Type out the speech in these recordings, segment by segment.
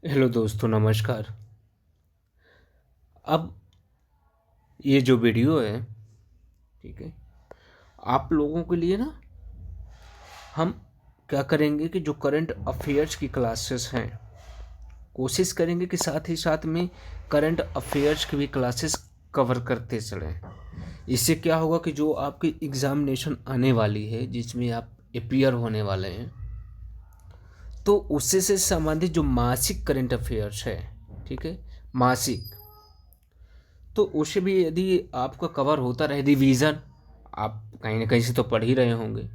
Hello दोस्तों, नमस्कार। अब ये जो वीडियो है, ठीक है, आप लोगों के लिए ना हम क्या करेंगे कि जो करंट अफेयर्स की क्लासेस हैं, कोशिश करेंगे कि साथ ही साथ में करंट अफेयर्स की भी क्लासेस कवर करते चलें। इससे क्या होगा कि जो आपकी एग्ज़ामिनेशन आने वाली है, जिसमें आप अपियर होने वाले हैं, तो उससे से संबंधित जो मासिक करंट अफेयर्स है, ठीक है, मासिक, तो उसे भी यदि आपका कवर होता रहे, रिवीजन आप कहीं ना कहीं से तो पढ़ ही रहे होंगे,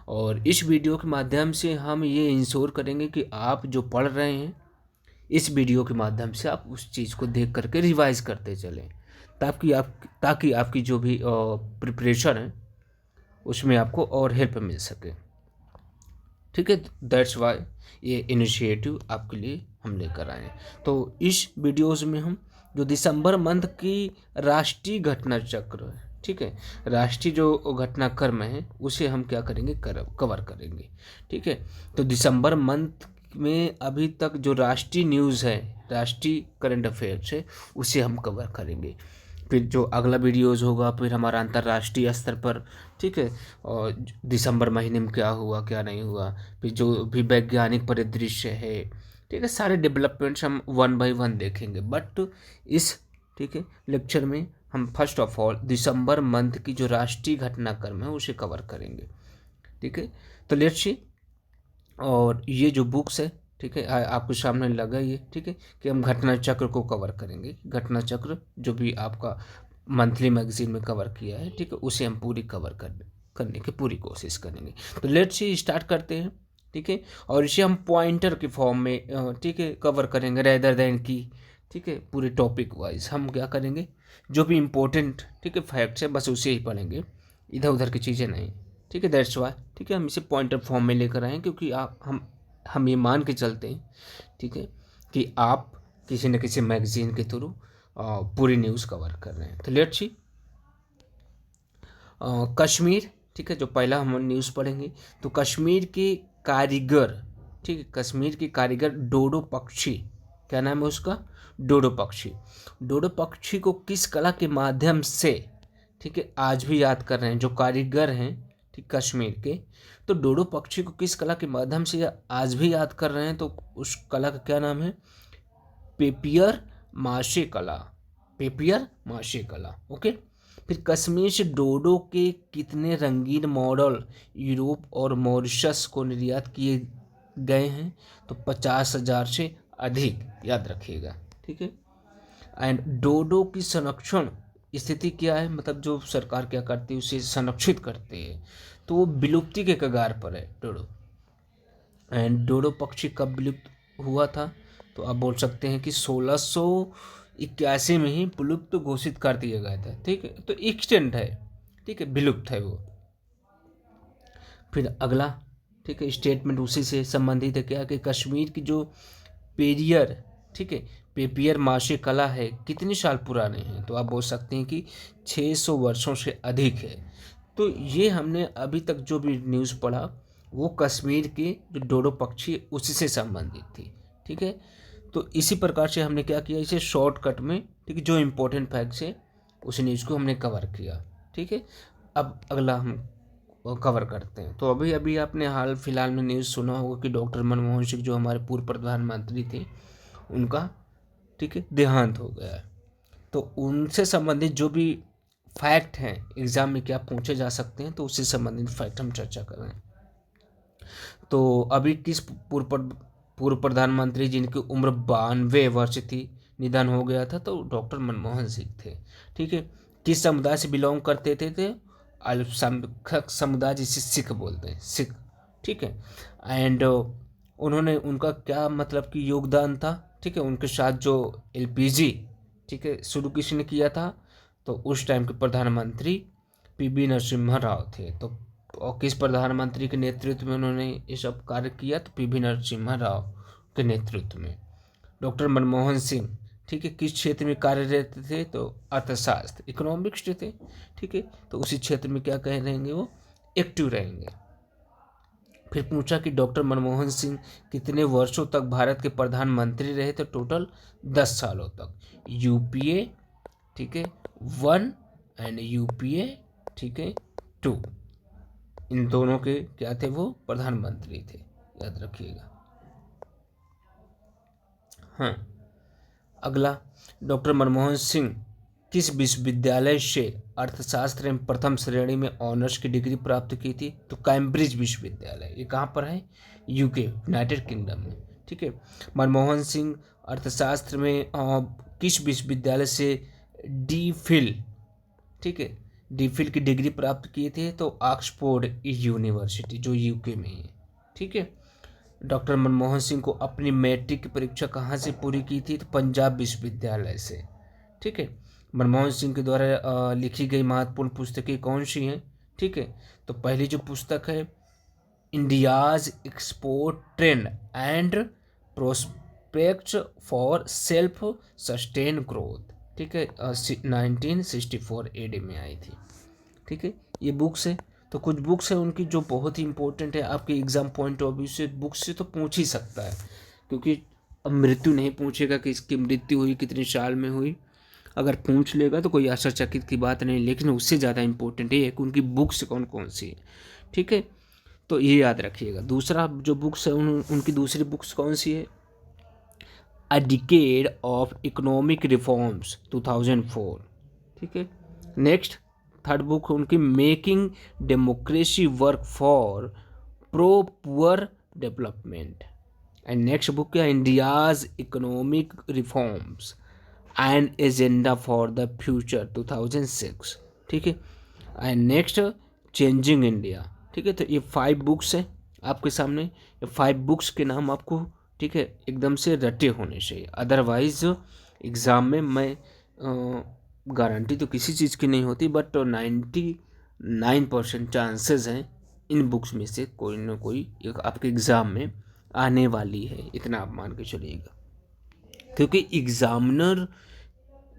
और इस वीडियो के माध्यम से हम ये इंश्योर करेंगे कि आप जो पढ़ रहे हैं, इस वीडियो के माध्यम से आप उस चीज़ को देख करके रिवाइज करते चलें, ताकि आपकी जो भी प्रिपरेशन है उसमें आपको और हेल्प मिल सके। ठीक है, दैट्स वाई ये इनिशिएटिव आपके लिए हम लेकर आए हैं। तो इस वीडियोस में हम जो दिसंबर मंथ की राष्ट्रीय घटना चक्र है, ठीक है, राष्ट्रीय जो घटनाक्रम है, उसे हम क्या करेंगे, कवर करेंगे। ठीक है, तो दिसंबर मंथ में अभी तक जो राष्ट्रीय न्यूज़ है, राष्ट्रीय करंट अफेयर्स है, उसे हम कवर करेंगे। फिर जो अगला वीडियोज़ होगा फिर हमारा अंतर्राष्ट्रीय स्तर पर, ठीक है, और दिसंबर महीने में क्या हुआ क्या नहीं हुआ, फिर जो भी वैज्ञानिक परिदृश्य है, ठीक है, सारे डेवलपमेंट्स हम वन बाय वन देखेंगे। बट इस, ठीक है, लेक्चर में हम first of all December month की जो राष्ट्रीय घटनाक्रम है उसे कवर करेंगे। ठीक है, तो लेट्स सी। और ये जो बुक्स है, ठीक है, आपके सामने लगा ये, ठीक है, कि हम घटना चक्र को कवर करेंगे। घटना चक्र जो भी आपका मंथली मैगजीन में कवर किया है, ठीक है, उसे हम पूरी कवर करने की पूरी कोशिश करेंगे। तो लेट्स सी, स्टार्ट करते हैं। ठीक है, और इसे हम पॉइंटर के फॉर्म में, ठीक है, कवर करेंगे रेदर देन की, ठीक है, पूरे टॉपिक वाइज हम क्या करेंगे, जो भी इम्पोर्टेंट, ठीक है, फैक्ट्स है बस उसे ही पढ़ेंगे, इधर उधर की चीज़ें नहीं। ठीक है, दैट्स वाई, ठीक है, हम इसे पॉइंटर फॉर्म में लेकर आए हैं, क्योंकि आप हम ये मान के चलते हैं, ठीक है, कि आप किसी न किसी मैगजीन के थ्रू पूरी न्यूज़ कवर कर रहे हैं। तो लेट्स सी, कश्मीर, ठीक है, जो पहला हम न्यूज़ पढ़ेंगे, तो कश्मीर के कारीगर, ठीक है, कश्मीर के कारीगर डोडो पक्षी, क्या नाम है उसका, डोडो पक्षी। डोडो पक्षी को किस कला के माध्यम से, ठीक है, आज भी याद कर रहे हैं जो कारीगर हैं, ठीक, कश्मीर के, तो डोडो पक्षी को किस कला के माध्यम से आज भी याद कर रहे हैं, तो उस कला का क्या नाम है, पेपियर माशे कला, पेपियर माशे कला। ओके, फिर कश्मीर से डोडो के कितने रंगीन मॉडल यूरोप और मॉरिशस को निर्यात किए गए हैं, तो 50,000 से अधिक, याद रखिएगा। ठीक है, एंड डोडो की संरक्षण स्थिति क्या है, मतलब जो सरकार क्या करती है उसे संरक्षित करती है, तो वो विलुप्ति के कगार पर है डोडो। एंड डोडो पक्षी कब विलुप्त हुआ था, तो आप बोल सकते हैं कि 1681 में ही विलुप्त घोषित कर दिया गया था। ठीक है, तो एक्सटेंट है, ठीक है, विलुप्त है वो। फिर अगला, ठीक है, स्टेटमेंट उसी से संबंधित है, क्या कि कश्मीर की जो पेरियर, ठीक है, पेपियर माशे कला है, कितने साल पुराने हैं, तो आप बोल सकते हैं कि 600 वर्षों से अधिक है। तो ये हमने अभी तक जो भी न्यूज़ पढ़ा वो कश्मीर के जो डोडो पक्षी है, उसी से संबंधित थी। ठीक है, तो इसी प्रकार से हमने क्या किया, इसे शॉर्टकट में, ठीक है, जो इम्पोर्टेंट फैक्ट्स है उस न्यूज़ को हमने कवर किया। ठीक है, अब अगला हम कवर करते हैं। तो अभी अभी आपने हाल फिलहाल में न्यूज़ सुना होगा कि डॉक्टर मनमोहन सिंह जो हमारे पूर्व प्रधानमंत्री थे, उनका, ठीक है, देहांत हो गया है। तो उनसे संबंधित जो भी फैक्ट हैं एग्ज़ाम में क्या पूछे जा सकते हैं, तो उससे संबंधित फैक्ट हम चर्चा कर रहे हैं। तो अभी किस पूर्व प्रधानमंत्री जिनकी उम्र 92 वर्ष थी, निधन हो गया था, तो डॉक्टर मनमोहन सिंह थे। ठीक है, किस समुदाय से बिलोंग करते थे अल्पसंख्यक समुदाय, जिसे सिख बोलते हैं, सिख। ठीक है, एंड उन्होंने, उनका क्या मतलब कि योगदान था, ठीक है, उनके साथ जो एलपीजी, ठीक है, शुरू किसने किया था, तो उस टाइम के प्रधानमंत्री पीवी नरसिम्हा राव थे। तो और किस प्रधानमंत्री के नेतृत्व में उन्होंने ये सब कार्य किया, तो पीवी नरसिम्हा राव के नेतृत्व में। डॉक्टर मनमोहन सिंह, ठीक है, किस क्षेत्र में कार्यरत थे, तो अर्थशास्त्र, इकोनॉमिक्स थे। ठीक है, तो उसी क्षेत्र में क्या कह रहेंगे, वो एक्टिव रहेंगे। फिर पूछा कि डॉक्टर मनमोहन सिंह कितने वर्षों तक भारत के प्रधानमंत्री रहे, तो टोटल 10 सालों तक। यूपीए, ठीक है, 1 एंड यूपीए, ठीक है, 2, इन दोनों के क्या थे, वो प्रधानमंत्री थे, याद रखिएगा। हाँ, अगला, डॉक्टर मनमोहन सिंह किस विश्वविद्यालय से अर्थशास्त्र में प्रथम श्रेणी में ऑनर्स की डिग्री प्राप्त की थी, तो कैम्ब्रिज विश्वविद्यालय। ये कहाँ पर है, यूके, यूनाइटेड किंगडम में, ठीक है। मनमोहन सिंह अर्थशास्त्र में किस विश्वविद्यालय से डी फिल, ठीक है, डी फिल की डिग्री प्राप्त किए थे, तो ऑक्सफोर्ड यूनिवर्सिटी जो यूके में है, ठीक है। डॉक्टर मनमोहन सिंह को अपनी मैट्रिक की परीक्षा कहाँ से पूरी की थी, तो पंजाब विश्वविद्यालय से, ठीक है। मनमोहन सिंह के द्वारा लिखी गई महत्वपूर्ण पुस्तकें कौन सी हैं, ठीक है। तो पहली जो पुस्तक है, India's export trend and prospects for self sustain growth, ठीक है, 1964 एडी में आई थी, ठीक है। ये बुक्स है। तो कुछ बुक्स हैं उनकी जो बहुत ही इंपॉर्टेंट है आपके एग्जाम पॉइंट ऑफ व्यू से। बुक्स से तो पूछ ही सकता है, क्योंकि अब मृत्यु नहीं पूछेगा कि इसकी मृत्यु हुई कितने साल में हुई, अगर पूछ लेगा तो कोई आश्चर्यचकित की बात नहीं, लेकिन उससे ज़्यादा इंपॉर्टेंट है कि उनकी बुक्स कौन कौन सी है, ठीक है। तो ये याद रखिएगा। दूसरा जो बुक्स है उनकी दूसरी बुक्स कौन सी है, a decade of economic reforms 2004, ठीक है। नेक्स्ट थर्ड बुक उनकी making democracy work for pro poor development. And next book क्या, India's economic reforms and agenda for the future 2006, ठीक है। एंड नेक्स्ट चेंजिंग इंडिया, ठीक है। तो ये 5 बुक्स हैं आपके सामने। ये 5 बुक्स के नाम आपको, ठीक है, एकदम से रटे होने चाहिए, अदरवाइज एग्ज़ाम में मैं गारंटी तो किसी चीज़ की नहीं होती, बट 99% चांसेस हैं इन बुक्स में से कोई ना कोई एक आपके एग्ज़ाम में आने वाली है, इतना आप मान के चलिएगा। क्योंकि एग्ज़ामिनर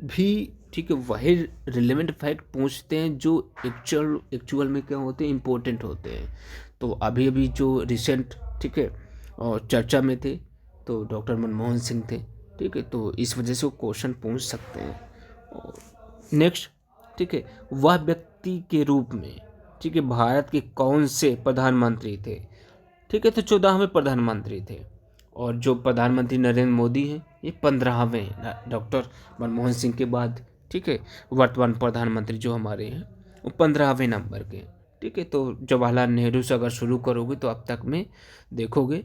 भी, ठीक है, वही रिलेवेंट फैक्ट पूछते हैं जो एक्चुअल में क्या होते हैं, इम्पोर्टेंट होते हैं। तो अभी अभी जो रिसेंट, ठीक है, और चर्चा में थे, तो डॉक्टर मनमोहन सिंह थे, ठीक है। तो इस वजह से वो क्वेश्चन पूछ सकते हैं। नेक्स्ट, ठीक है, वह व्यक्ति के रूप में, ठीक है, भारत के कौन से प्रधानमंत्री थे, ठीक है। तो 14वें प्रधानमंत्री थे। और जो प्रधानमंत्री नरेंद्र मोदी हैं, ये 15वें डॉक्टर मनमोहन सिंह के बाद, ठीक है। वर्तमान प्रधानमंत्री जो हमारे हैं वो 15वें नंबर के, ठीक है। तो जवाहरलाल नेहरू से अगर शुरू करोगे तो अब तक में देखोगे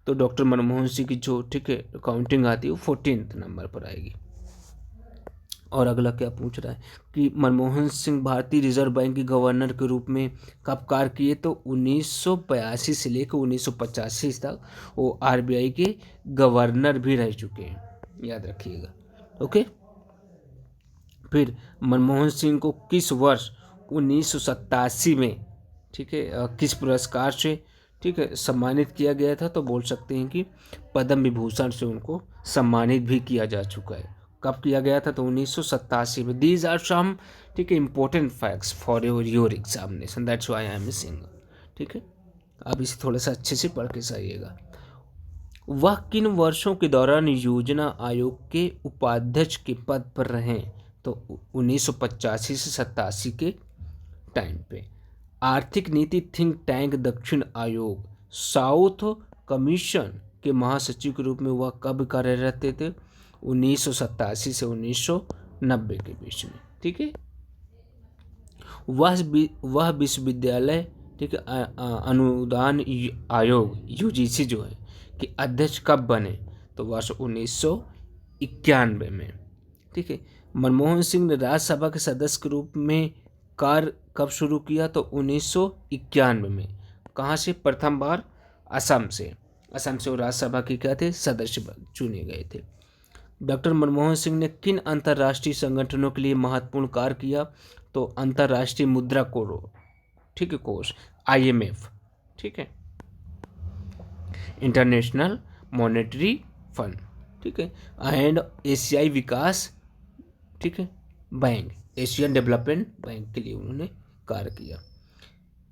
तो डॉक्टर मनमोहन सिंह की जो, ठीक है, काउंटिंग आती है वो 14th नंबर पर आएगी। और अगला क्या पूछ रहा है कि मनमोहन सिंह भारतीय रिजर्व बैंक के गवर्नर के रूप में कब कार्य किए, तो 1982 से लेकर 1985 तक वो आरबीआई के गवर्नर भी रह चुके हैं, याद रखिएगा, ओके। फिर मनमोहन सिंह को किस वर्ष 1987 में, ठीक है, किस पुरस्कार से, ठीक है, सम्मानित किया गया था, तो बोल सकते हैं कि पद्म विभूषण से उनको सम्मानित भी किया जा चुका है। कब किया गया था, तो 1987 में। दीज आर सम, ठीक है, important facts for your examination, that's why I am missing, ठीक है। आप इसे थोड़ा सा अच्छे से पढ़ के जाइएगा। वह किन वर्षों के दौरान योजना आयोग के उपाध्यक्ष के पद पर रहे, तो 1985 से 87 के टाइम पे। आर्थिक नीति थिंक टैंक दक्षिण आयोग साउथ कमीशन के महासचिव के रूप में वह कब कार्यरत थे, 1987 से 1990 के बीच में, ठीक है। वह विश्वविद्यालय, ठीक है, अनुदान आयोग यूजीसी जो है कि अध्यक्ष कब बने, तो वर्ष 1991 में, ठीक है। मनमोहन सिंह ने राज्यसभा के सदस्य के रूप में कार्य कब शुरू किया, तो 1991 में। कहाँ से, प्रथम बार असम से वो राज्यसभा के क्या थे, सदस्य चुने गए थे। डॉक्टर मनमोहन सिंह ने किन अंतर्राष्ट्रीय संगठनों के लिए महत्वपूर्ण कार्य किया, तो अंतर्राष्ट्रीय मुद्रा कोष, ठीक है, कोष IMF, ठीक है, इंटरनेशनल मॉनेटरी फंड, ठीक है, एंड एशियाई विकास, ठीक है, बैंक, एशियन डेवलपमेंट बैंक के लिए उन्होंने कार्य किया।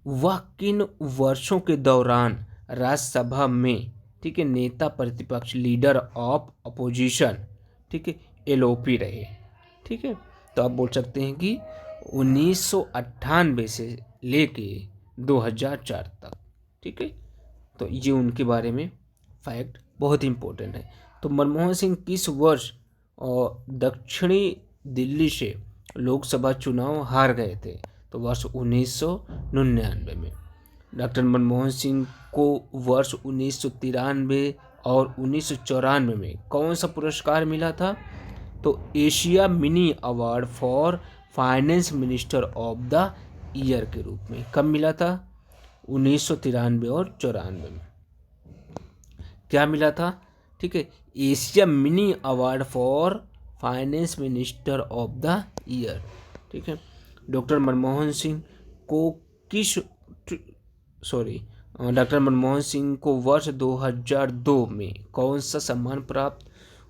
वह किन वर्षों के दौरान राज्यसभा में, ठीक है, नेता प्रतिपक्ष, लीडर ऑफ अपोजिशन, ठीक है, एलओपी रहे। ठीक है, तो आप बोल सकते हैं कि 1998 से लेके 2004 तक। ठीक है, तो ये उनके बारे में फैक्ट बहुत इंपॉर्टेंट है। तो मनमोहन सिंह किस वर्ष और दक्षिणी दिल्ली से लोकसभा चुनाव हार गए थे? तो वर्ष 1999 में। डॉक्टर मनमोहन सिंह को वर्ष 1993 और 1994 में कौन सा पुरस्कार मिला था? तो Asia mini award for finance minister of the year के रूप में। कब मिला था? 1993 और 94 में। क्या मिला था? ठीक है, Asia mini award for finance minister of the year. ठीक है, डॉक्टर मनमोहन सिंह को डॉक्टर मनमोहन सिंह को वर्ष 2002 में कौन सा सम्मान प्राप्त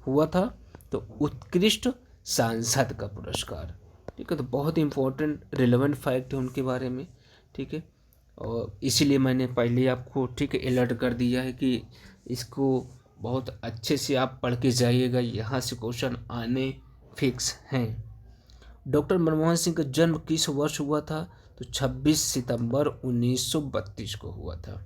हुआ था? तो उत्कृष्ट सांसद का पुरस्कार। ठीक है, तो बहुत इंपॉर्टेंट रिलेवेंट फैक्ट है उनके बारे में। ठीक है, और इसीलिए मैंने पहले आपको, ठीक है, अलर्ट कर दिया है कि इसको बहुत अच्छे से आप पढ़ के जाइएगा, यहाँ से क्वेश्चन आने फिक्स हैं। डॉक्टर मनमोहन सिंह का जन्म किस वर्ष हुआ था? तो 26 सितंबर 1932 को हुआ था।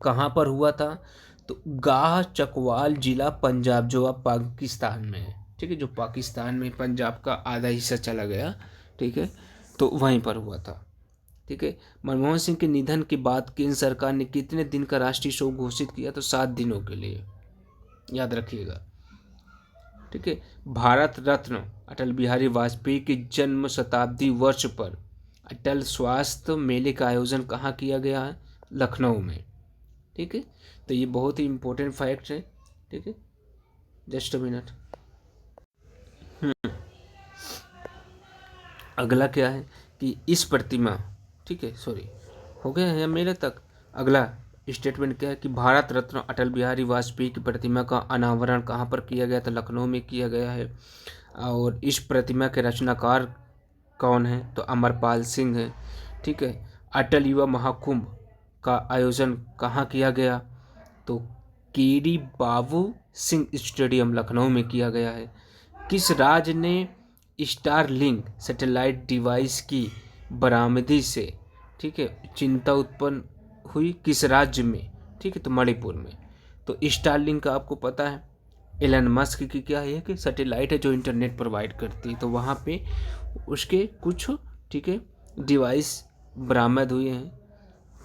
कहाँ पर हुआ था? तो गाह चकवाल जिला पंजाब, जो अब पाकिस्तान में है। ठीक है, जो पाकिस्तान में पंजाब का आधा हिस्सा चला गया। ठीक है, तो वहीं पर हुआ था। ठीक है, मनमोहन सिंह के निधन के बाद केंद्र सरकार ने कितने दिन का राष्ट्रीय शोक घोषित किया? तो 7 दिनों के लिए, याद रखिएगा। ठीक है, भारत रत्न अटल बिहारी वाजपेयी के जन्म शताब्दी वर्ष पर अटल स्वास्थ्य मेले का आयोजन कहाँ किया गया है? लखनऊ में। ठीक है, तो ये बहुत ही इंपॉर्टेंट फैक्ट है। ठीक है, जस्ट अ मिनट। अगला क्या है कि इस प्रतिमा, ठीक है, सॉरी, हो गया है मेरे तक। अगला स्टेटमेंट क्या है कि भारत रत्न अटल बिहारी वाजपेयी की प्रतिमा का अनावरण कहाँ पर किया गया? तो लखनऊ में किया गया है। और इस प्रतिमा के रचनाकार कौन है? तो अमरपाल सिंह है। ठीक है, अटल युवा महाकुंभ का आयोजन कहाँ किया गया? तो केडी बाबू सिंह स्टेडियम लखनऊ में किया गया है। किस राज्य ने स्टारलिंक सैटेलाइट डिवाइस की बरामदी से, ठीक है, चिंता उत्पन्न हुई? किस राज्य में? ठीक है, तो मणिपुर में। तो स्टारलिंक का आपको पता है एलन मस्क की क्या है कि सैटेलाइट है जो इंटरनेट प्रोवाइड करती है। तो वहाँ पे उसके कुछ, ठीक है, डिवाइस बरामद हुए हैं,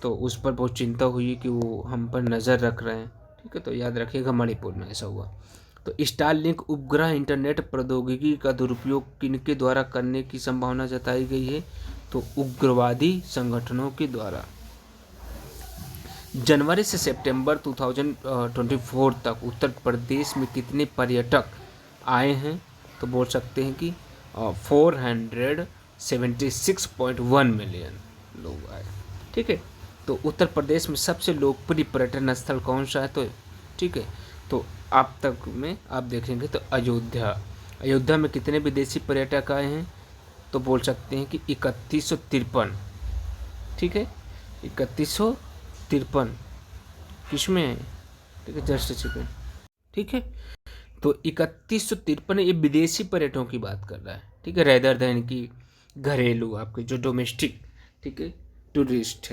तो उस पर बहुत चिंता हुई कि वो हम पर नज़र रख रहे हैं। ठीक है, तो याद रखिएगा मणिपुर में ऐसा हुआ। तो स्टारलिंक उपग्रह इंटरनेट प्रौद्योगिकी का दुरुपयोग किनके द्वारा करने की संभावना जताई गई है? तो उग्रवादी संगठनों के द्वारा। जनवरी से सितंबर 2024 तक उत्तर प्रदेश में कितने पर्यटक आए हैं? तो बोल सकते हैं कि 476.1 मिलियन लोग आए। ठीक है, तो उत्तर प्रदेश में सबसे लोकप्रिय पर्यटन स्थल कौन सा है? तो ठीक है, तो आप तक में आप देखेंगे तो अयोध्या में कितने विदेशी पर्यटक आए हैं? तो बोल सकते हैं कि 3153। ठीक है, 3153 किस में है? ठीक है, जस्ट सेकेंड। ठीक है, तो 3153 ये विदेशी पर्यटकों की बात कर रहा है। ठीक है, रेदर देन की घरेलू आपके जो डोमेस्टिक, ठीक है, टूरिस्ट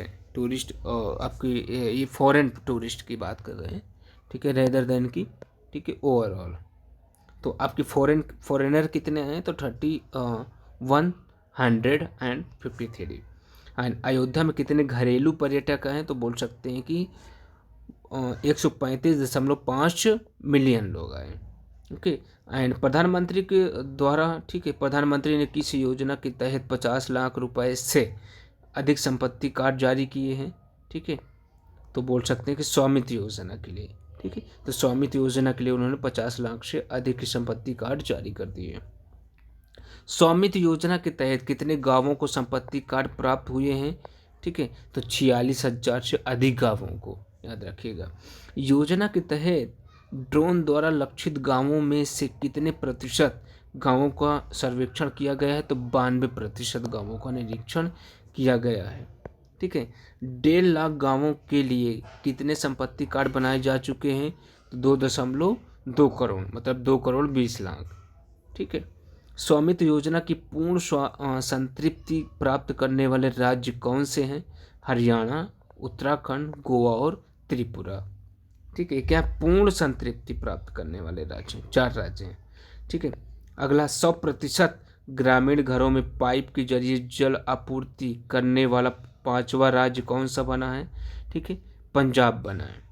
आपकी ये फॉरेन टूरिस्ट की बात कर रहे हैं। ठीक है, रेदर देन की, ठीक है, ओवरऑल। तो आपकी फॉरेनर कितने हैं? तो 3153। एंड अयोध्या में कितने घरेलू पर्यटक हैं? तो बोल सकते हैं कि 135.5 मिलियन लोग आए। ओके, एंड प्रधानमंत्री के द्वारा, ठीक है, प्रधानमंत्री ने किस योजना के तहत 50 लाख रुपए से अधिक संपत्ति कार्ड जारी किए हैं? ठीक है, तो बोल सकते हैं कि स्वामित्व योजना के लिए। ठीक है, तो स्वामित्व योजना के लिए उन्होंने 50 लाख से अधिक की संपत्ति कार्ड जारी कर दिए। स्वामित्व योजना के तहत कितने गांवों को संपत्ति कार्ड प्राप्त हुए हैं? ठीक है, तो 46,000 से अधिक गांवों को, याद रखिएगा। योजना के तहत ड्रोन द्वारा लक्षित गांवों में से कितने प्रतिशत गांवों का सर्वेक्षण किया गया है? तो 92% गांवों का निरीक्षण किया गया है। ठीक है, 1.5 लाख गांवों के लिए कितने संपत्ति कार्ड बनाए जा चुके हैं? तो 2.2 करोड़, मतलब 2,20,00,000। ठीक है। स्वामित्व योजना की पूर्ण संतृप्ति प्राप्त करने वाले राज्य कौन से हैं? हरियाणा, उत्तराखंड, गोवा और त्रिपुरा। ठीक है, क्या पूर्ण संतृप्ति प्राप्त करने वाले राज्य? 4 राज्य हैं। ठीक है। अगला, 100% ग्रामीण घरों में पाइप के जरिए जल आपूर्ति करने वाला 5वां राज्य कौन सा बना है? ठीक है, पंजाब बना है।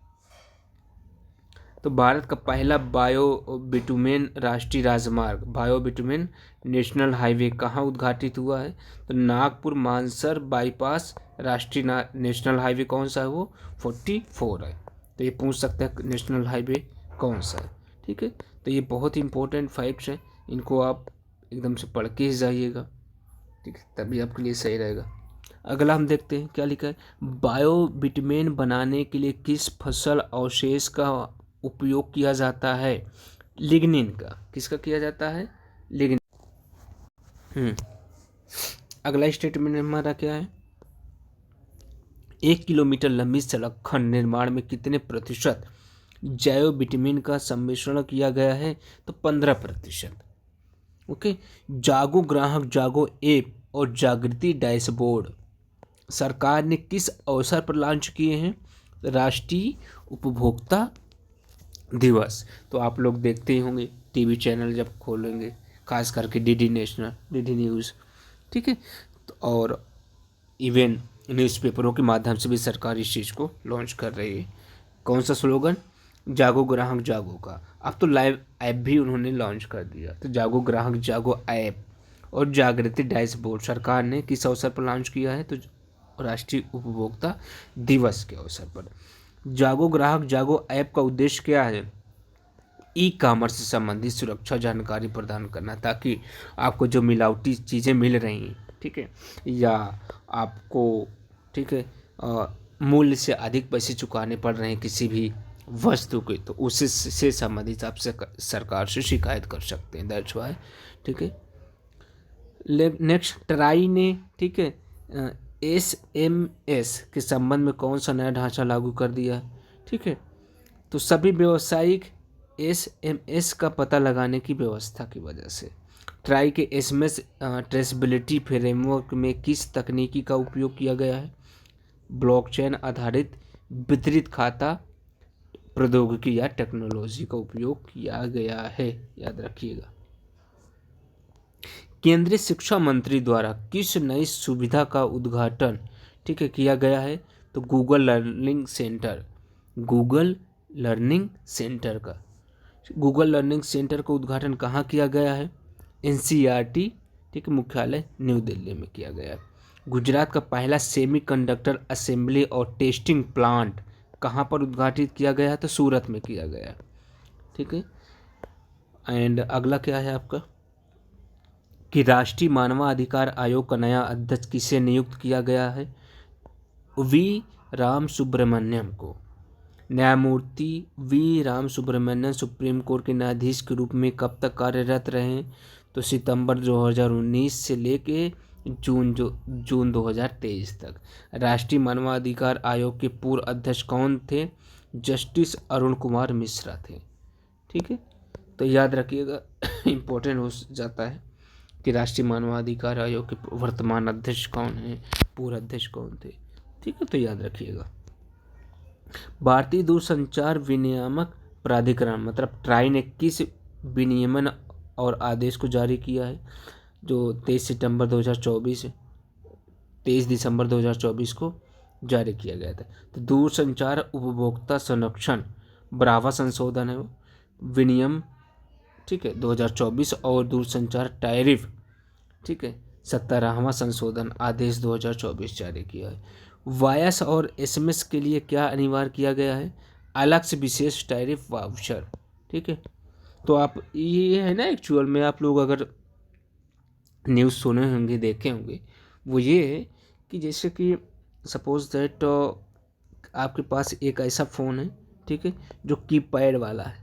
तो भारत का पहला बायो बिटुमेन राष्ट्रीय राजमार्ग, बायो बिटुमेन नेशनल हाईवे कहाँ उद्घाटित हुआ है? तो नागपुर मानसर बाईपास राष्ट्रीय नेशनल हाईवे कौन सा है? वो 44 है। तो ये पूछ सकते हैं नेशनल हाईवे कौन सा है। ठीक है, तो ये बहुत ही इंपॉर्टेंट फैक्ट्स हैं, इनको आप एकदम से पढ़ के ही जाइएगा। ठीक है, तभी आपके लिए सही रहेगा। अगला हम देखते हैं क्या लिखा है। बायो बिटुमेन बनाने के लिए किस फसल अवशेष का उपयोग किया जाता है? लिग्निन का। किसका किया जाता है? लिग्निन। अगला स्टेटमेंट हमारा क्या है? 1 किलोमीटर लंबी सड़क खंड निर्माण में कितने प्रतिशत जैव बिटुमेन का सम्मिश्रण किया गया है? तो 15%। ओके। जागो ग्राहक जागो ऐप और जागृति डैशबोर्ड सरकार ने किस अवसर पर लॉन्च किए हैं? राष्ट्रीय उपभोक्ता दिवस। तो आप लोग देखते ही होंगे टीवी चैनल जब खोलेंगे, खास करके डीडी नेशनल, डीडी न्यूज़। ठीक है, और इवन न्यूज़पेपरों के माध्यम से भी सरकार इस चीज़ को लॉन्च कर रही है। कौन सा स्लोगन? जागो ग्राहक जागो का। अब तो लाइव ऐप भी उन्होंने लॉन्च कर दिया। तो जागो ग्राहक जागो ऐप और जागृति डैशबोर्ड सरकार ने किस अवसर पर लॉन्च किया है? तो राष्ट्रीय उपभोक्ता दिवस के अवसर पर। जागो ग्राहक जागो ऐप का उद्देश्य क्या है? ई कॉमर्स से संबंधित सुरक्षा जानकारी प्रदान करना, ताकि आपको जो मिलावटी चीज़ें मिल रही हैं, ठीक है, या आपको, ठीक है, मूल्य से अधिक पैसे चुकाने पड़ रहे हैं किसी भी वस्तु के, तो उससे से संबंधित आप सरकार से शिकायत कर सकते हैं। That's why. ठीक है। नेक्स्ट, ट्राई ने, ठीक है, SMS के संबंध में कौन सा नया ढांचा लागू कर दिया है? ठीक है, तो सभी व्यावसायिक SMS का पता लगाने की व्यवस्था की वजह से। ट्राई के SMS ट्रेसेबिलिटी फ्रेमवर्क में किस तकनीकी का उपयोग किया गया है? ब्लॉकचेन आधारित वितरित खाता प्रौद्योगिकी या टेक्नोलॉजी का उपयोग किया गया है, याद रखिएगा। केंद्रीय शिक्षा मंत्री द्वारा किस नई सुविधा का उद्घाटन, ठीक है, किया गया है? तो Google learning centre, Google learning centre का, गूगल लर्निंग सेंटर का उद्घाटन कहाँ किया गया है? NCERT, ठीक है, मुख्यालय न्यू दिल्ली में किया गया है। गुजरात का पहला सेमीकंडक्टर असेंबली और टेस्टिंग प्लांट कहाँ पर उद्घाटित किया गया है? तो सूरत में किया गया है। ठीक है। एंड अगला क्या है आपका कि राष्ट्रीय मानवाधिकार आयोग का नया अध्यक्ष किसे नियुक्त किया गया है? वी राम सुब्रमण्यम को। न्यायमूर्ति V Ram Subramaniam supreme court के न्यायाधीश के रूप में कब तक कार्यरत रहे? तो सितंबर 2019 से लेके जून 2023 तक। राष्ट्रीय मानवाधिकार आयोग के पूर्व अध्यक्ष कौन थे? जस्टिस अरुण कुमार मिश्रा थे। ठीक है, तो याद रखिएगा, इम्पोर्टेंट हो जाता है कि राष्ट्रीय मानवाधिकार आयोग के वर्तमान अध्यक्ष कौन हैं, पूर्व अध्यक्ष कौन थे। ठीक है, तो याद रखिएगा। भारतीय दूरसंचार विनियामक प्राधिकरण मतलब ट्राई ने किस विनियमन और आदेश को जारी किया है? जो 23 दिसंबर 2024 को जारी किया गया था। तो दूरसंचार उपभोक्ता संरक्षण बढ़ावा संशोधन है वो विनियम, ठीक है, 2024 और दूरसंचार टैरिफ, ठीक है, 17वां संशोधन आदेश 2024 जारी किया है। वायस और SMS के लिए क्या अनिवार्य किया गया है? अलग से विशेष टैरिफ वाउचर। ठीक है, तो आप ये है ना, एक्चुअल में आप लोग अगर न्यूज़ सुने होंगे, देखे होंगे, वो ये है कि जैसे कि सपोज दैट आपके पास एक ऐसा फ़ोन है, ठीक है, जो कीपैड वाला है,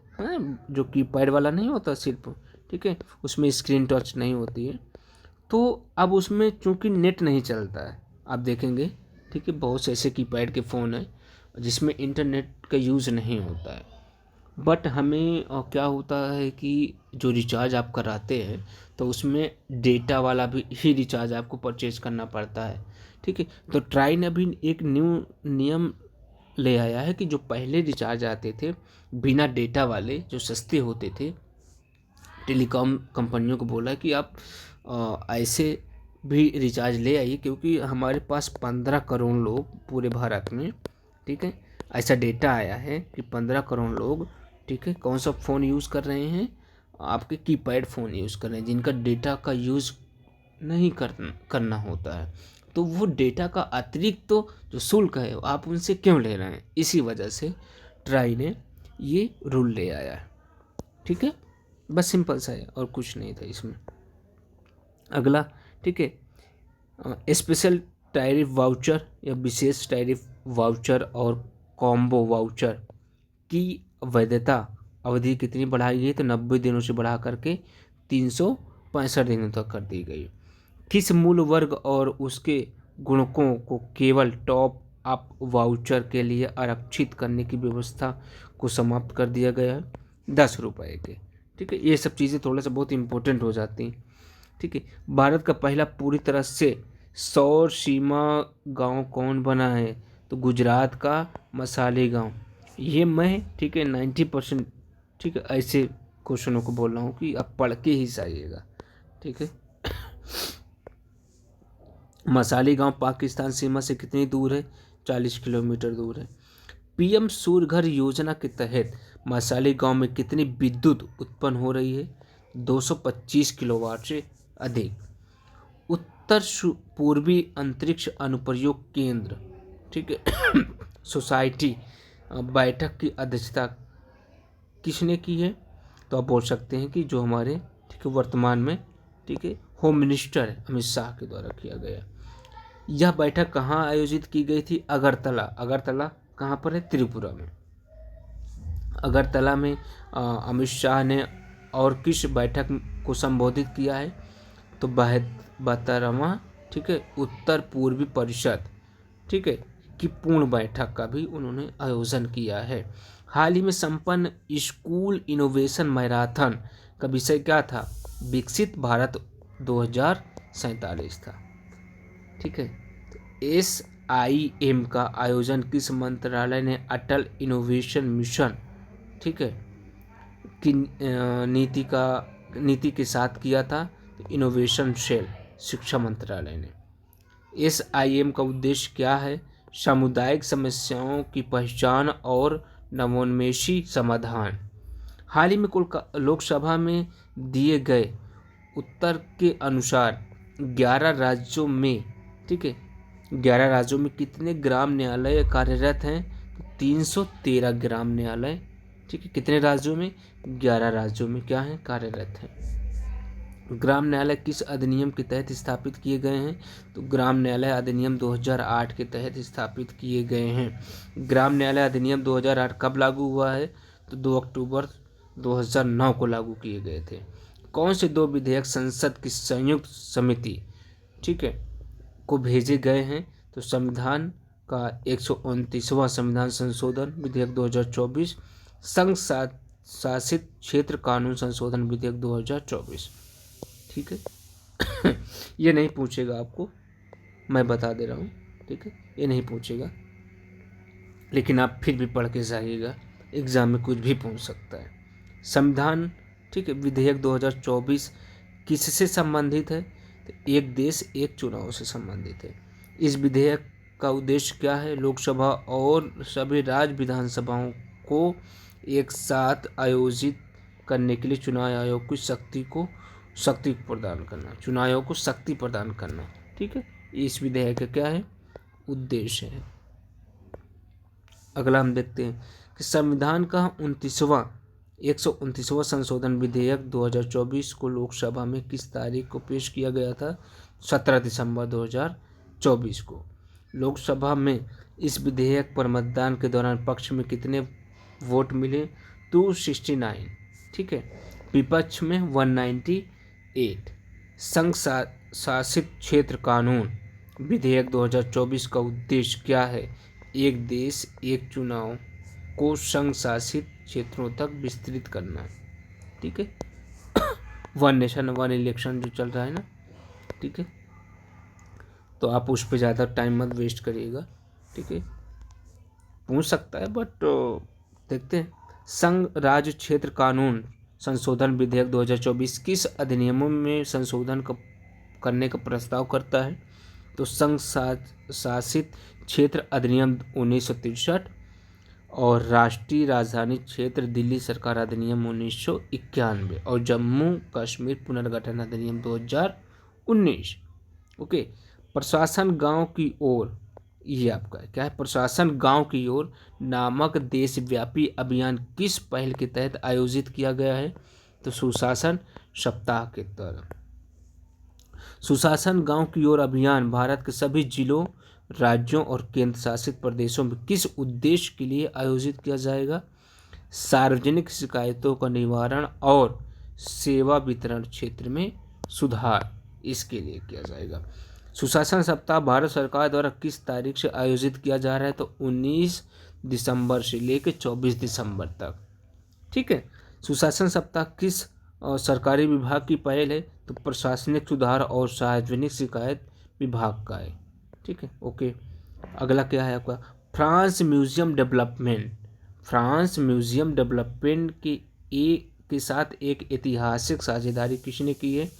जो कीपैड वाला नहीं होता सिर्फ, ठीक है, उसमें स्क्रीन टच नहीं होती है। तो अब उसमें चूंकि नेट नहीं चलता है, आप देखेंगे ठीक है, बहुत से ऐसे कीपैड के फ़ोन हैं जिसमें इंटरनेट का यूज़ नहीं होता है। बट हमें क्या होता है कि जो रिचार्ज आप कराते हैं तो उसमें डेटा वाला भी ही रिचार्ज आपको परचेज करना पड़ता है। ठीक है, तो ट्राई ने अभी एक न्यू नियम ले आया है कि जो पहले रिचार्ज आते थे बिना डेटा वाले, जो सस्ते होते थे, टेलीकॉम कंपनियों को बोला कि आप ऐसे भी रिचार्ज ले आइए, क्योंकि हमारे पास 15 करोड़ लोग पूरे भारत में, ठीक है, ऐसा डेटा आया है कि 15 करोड़ लोग, ठीक है, कौन सा फ़ोन यूज़ कर रहे हैं, आपके कीपैड फ़ोन यूज़ कर रहे हैं जिनका डेटा का यूज़ नहीं करना होता है। तो वो डेटा का अतिरिक्त तो जो शुल्क है आप उनसे क्यों ले रहे हैं, इसी वजह से ट्राई ने ये रूल ले आया है। ठीक है, बस सिंपल सा है और कुछ नहीं था इसमें। अगला, ठीक है, स्पेशल टैरिफ वाउचर या विशेष टैरिफ वाउचर और कॉम्बो वाउचर की वैधता अवधि कितनी बढ़ाई गई, तो 90 दिनों से बढ़ा करके 365 दिनों तक कर दी गई। किस मूल वर्ग और उसके गुणकों को केवल टॉप अप वाउचर के लिए आरक्षित करने की व्यवस्था को समाप्त कर दिया गया है, 10 रुपये के। ठीक है, ये सब चीज़ें थोड़ा सा बहुत इम्पोर्टेंट हो जाती हैं। ठीक है, भारत का पहला पूरी तरह से सौर सीमा गांव कौन बना है, तो गुजरात का मसाले गांव। ये मैं, ठीक है, 90%, ठीक है, ऐसे क्वेश्चनों को बोल रहा हूँ कि आप पढ़ के ही जाइएगा। ठीक है, मसाले गांव पाकिस्तान सीमा से कितनी दूर है, 40 किलोमीटर दूर है। पीएम सूर्यघर योजना के तहत मसाले गांव में कितनी विद्युत उत्पन्न हो रही है, 225 किलोवाट से अधिक। उत्तर पूर्वी अंतरिक्ष अनुप्रयोग केंद्र, ठीक है, सोसाइटी बैठक की अध्यक्षता किसने की है, तो आप बोल सकते हैं कि जो हमारे, ठीक है, वर्तमान में, ठीक है, होम मिनिस्टर अमित शाह के द्वारा किया गया। यह बैठक कहाँ आयोजित की गई थी, अगरतला। अगरतला कहाँ पर है, त्रिपुरा में। अगरतला में अमित शाह ने और किस बैठक को संबोधित किया है, तो 72वां, ठीक है, उत्तर पूर्वी परिषद, ठीक है, की पूर्ण बैठक का भी उन्होंने आयोजन किया है। हाल ही में संपन्न स्कूल इनोवेशन मैराथन का विषय क्या था, विकसित भारत 2047 था। ठीक है, SIM का आयोजन किस मंत्रालय ने अटल इनोवेशन मिशन, ठीक है, की नीति के साथ किया था, तो इनोवेशन सेल, शिक्षा मंत्रालय ने। SIM का उद्देश्य क्या है, सामुदायिक समस्याओं की पहचान और नवोन्मेषी समाधान। हाल ही में लोकसभा में दिए गए उत्तर के अनुसार 11 राज्यों में, ठीक है, 11 राज्यों में कितने ग्राम न्यायालय कार्यरत हैं, तो 313 ग्राम न्यायालय, ठीक है, कितने राज्यों में, 11 राज्यों में क्या है, कार्यरत हैं। ग्राम न्यायालय किस अधिनियम के तहत स्थापित किए गए हैं, तो ग्राम न्यायालय अधिनियम 2008 के तहत स्थापित किए गए हैं। ग्राम न्यायालय अधिनियम 2008 कब लागू हुआ है, तो 2 अक्टूबर 2009 को लागू किए गए थे। कौन से 2 विधेयक संसद की संयुक्त समिति, ठीक है, को भेजे गए हैं, तो संविधान का 129वां संविधान संशोधन विधेयक 2024, संघ शासित क्षेत्र कानून संशोधन विधेयक 2024। ठीक है, ये नहीं पूछेगा आपको, मैं बता दे रहा हूँ। ठीक है, ये नहीं पूछेगा, लेकिन आप फिर भी पढ़ के जाइएगा, एग्जाम में कुछ भी पूछ सकता है। संविधान, ठीक है, विधेयक 2024 किससे संबंधित है, तो एक देश एक चुनाव से संबंधित है। इस विधेयक का उद्देश्य क्या है, लोकसभा और सभी राज्य विधानसभाओं को एक साथ आयोजित करने के लिए चुनाव आयोग की शक्ति प्रदान करना, चुनाव आयोग को शक्ति प्रदान करना। ठीक है, इस विधेयक का क्या है, उद्देश्य है। अगला हम देखते हैं कि संविधान का 129वां संशोधन विधेयक 2024 को लोकसभा में किस तारीख को पेश किया गया था, 17 दिसंबर 2024 को। लोकसभा में इस विधेयक पर मतदान के दौरान पक्ष में कितने वोट मिले, 269, ठीक है, विपक्ष में 198। संघ शासित क्षेत्र कानून विधेयक 2024 का उद्देश्य क्या है? एक देश एक चुनाव को संघ शासित क्षेत्रों तक विस्तृत करना। ठीक है, वन नेशन वन इलेक्शन जो चल रहा है ना, ठीक है, तो आप उस पर ज़्यादा टाइम मत वेस्ट करिएगा। ठीक है, पूछ सकता है बट देखते हैं। संघ राज्य क्षेत्र कानून संशोधन विधेयक 2024 किस अधिनियमों में संशोधन करने का प्रस्ताव करता है? तो संघ शासित क्षेत्र अधिनियम 1963 और राष्ट्रीय राजधानी क्षेत्र दिल्ली सरकार अधिनियम 1991 और जम्मू कश्मीर पुनर्गठन अधिनियम 2019। ओके, प्रशासन गांव की ओर, ये आपका क्या है? प्रशासन गांव की ओर नामक देशव्यापी अभियान किस पहल के तहत आयोजित किया गया है? तो सुशासन सप्ताह के तहत। सुशासन गांव की ओर अभियान भारत के सभी जिलों, राज्यों और केंद्र शासित प्रदेशों में किस उद्देश्य के लिए आयोजित किया जाएगा? सार्वजनिक शिकायतों का निवारण और सेवा वितरण क्षेत्र में सुधार, इसके लिए किया जाएगा। सुशासन सप्ताह भारत सरकार द्वारा किस तारीख से आयोजित किया जा रहा है? तो 19 दिसंबर से लेकर 24 दिसंबर तक। ठीक है, सुशासन सप्ताह किस सरकारी विभाग की पहल है? तो प्रशासनिक सुधार और सार्वजनिक शिकायत विभाग का है। ठीक है, ओके। अगला क्या है आपका? France museum development. France museum development के साथ एक ऐतिहासिक साझेदारी किसने की है?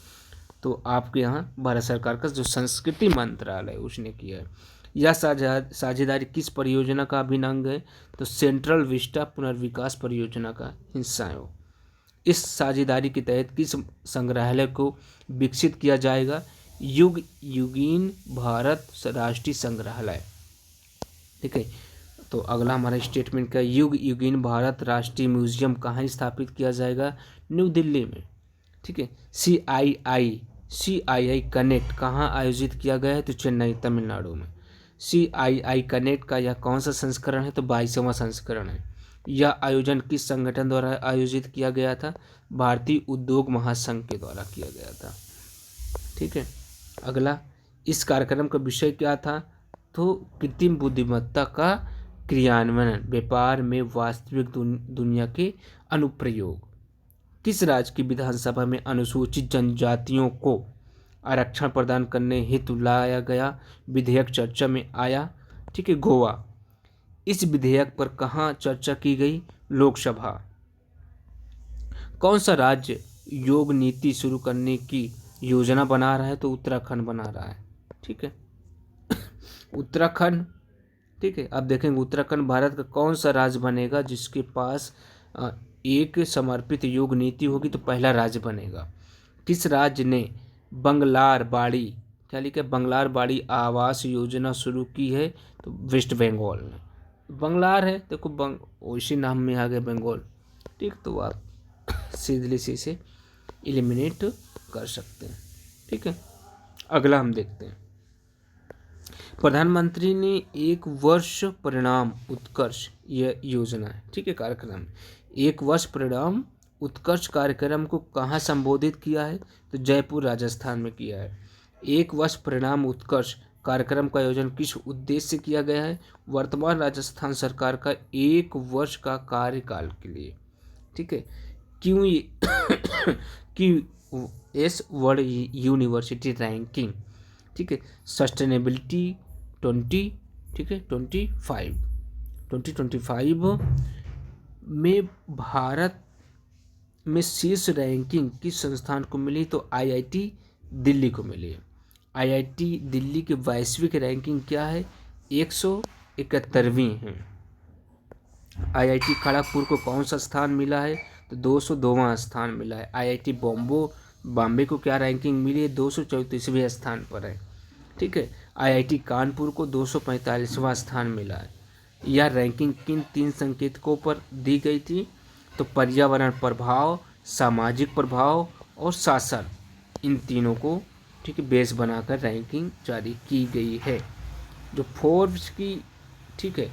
तो आपके यहाँ भारत सरकार का जो संस्कृति मंत्रालय उसने किया है। यह साझेदारी किस परियोजना का अभिन्न अंग है? तो सेंट्रल विस्टा पुनर्विकास परियोजना का हिस्सा है वो। इस साझेदारी के तहत किस संग्रहालय को विकसित किया जाएगा? युगीन भारत राष्ट्रीय संग्रहालय। ठीक है, तो अगला हमारा स्टेटमेंट का युगीन भारत राष्ट्रीय म्यूजियम कहाँ स्थापित किया जाएगा? न्यू दिल्ली में। ठीक है, CII कनेक्ट कहाँ आयोजित किया गया है? तो चेन्नई तमिलनाडु में। CII कनेक्ट का यह कौन सा संस्करण है? तो 22वां संस्करण है। यह आयोजन किस संगठन द्वारा आयोजित किया गया था? भारतीय उद्योग महासंघ के द्वारा किया गया था। ठीक है, अगला, इस कार्यक्रम का विषय क्या था? तो कृत्रिम बुद्धिमत्ता का क्रियान्वयन व्यापार में वास्तविक दुनिया के अनुप्रयोग। किस राज्य की विधानसभा में अनुसूचित जनजातियों को आरक्षण प्रदान करने हेतु लाया गया विधेयक चर्चा में आया? ठीक है, गोवा। इस विधेयक पर कहाँ चर्चा की गई? लोकसभा। कौन सा राज्य योग नीति शुरू करने की योजना बना रहा है? तो उत्तराखंड बना रहा है। ठीक है, उत्तराखंड। ठीक है, अब देखेंगे उत्तराखंड भारत का कौन सा राज्य बनेगा जिसके पास एक समर्पित योग नीति होगी? तो पहला राज्य बनेगा। किस राज्य ने बंगलार बाड़ी, क्या लिखा है? बंगलार बाड़ी आवास योजना शुरू की है? तो वेस्ट बंगाल ने। बंगलार है, देखो इसी नाम में आ गया बंगाल। ठीक, तो आप सीधे से इसे एलिमिनेट कर सकते हैं। ठीक है, अगला हम देखते हैं। प्रधानमंत्री ने एक वर्ष परिणाम उत्कर्ष, यह योजना है। ठीक है, कार्यक्रम एक वर्ष परिणाम उत्कर्ष कार्यक्रम को कहाँ संबोधित किया है? तो जयपुर राजस्थान में किया है। एक वर्ष परिणाम उत्कर्ष कार्यक्रम का आयोजन किस उद्देश्य से किया गया है? वर्तमान राजस्थान सरकार का एक वर्ष का कार्यकाल के लिए। ठीक है, QS वर्ल्ड यूनिवर्सिटी रैंकिंग। ठीक है, सस्टेनेबिलिटी 2025 में भारत में शीर्ष रैंकिंग किस संस्थान को मिली? तो IIT दिल्ली को मिली है। IIT दिल्ली की वैश्विक रैंकिंग क्या है? 171वीं है। IIT खड़गपुर को कौन सा स्थान मिला है? तो 202वां स्थान मिला है। IIT बॉम्बे को क्या रैंकिंग मिली है? 234वें स्थान पर है। ठीक है, IIT कानपुर को 245वां स्थान मिला है। यह रैंकिंग किन 3 संकेतकों पर दी गई थी? तो पर्यावरण प्रभाव, सामाजिक प्रभाव और शासन, इन तीनों को ठीक है बेस बनाकर रैंकिंग जारी की गई है। जो फोर्ब्स की ठीक है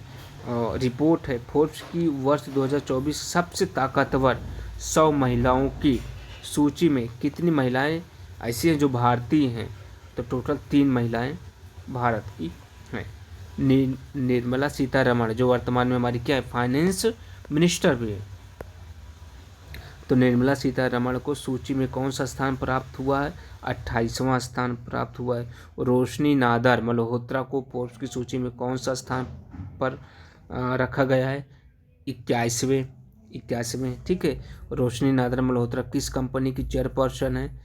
रिपोर्ट है, फोर्ब्स की वर्ष 2024 सबसे ताकतवर 100 महिलाओं की सूची में कितनी महिलाएं ऐसी हैं जो भारतीय हैं? तो टोटल 3 महिलाएं भारत की है। निर्मला सीतारमण जो वर्तमान में हमारी क्या है, फाइनेंस मिनिस्टर भी है। तो निर्मला सीतारमण को सूची में कौन सा स्थान प्राप्त हुआ है, 28वां स्थान प्राप्त हुआ है। रोशनी नादर मल्होत्रा को फोर्ब्स की सूची में कौन सा स्थान पर रखा गया है, 81वें। ठीक है। रोशनी नादर मल्होत्रा किस कंपनी की चेयरपर्सन है,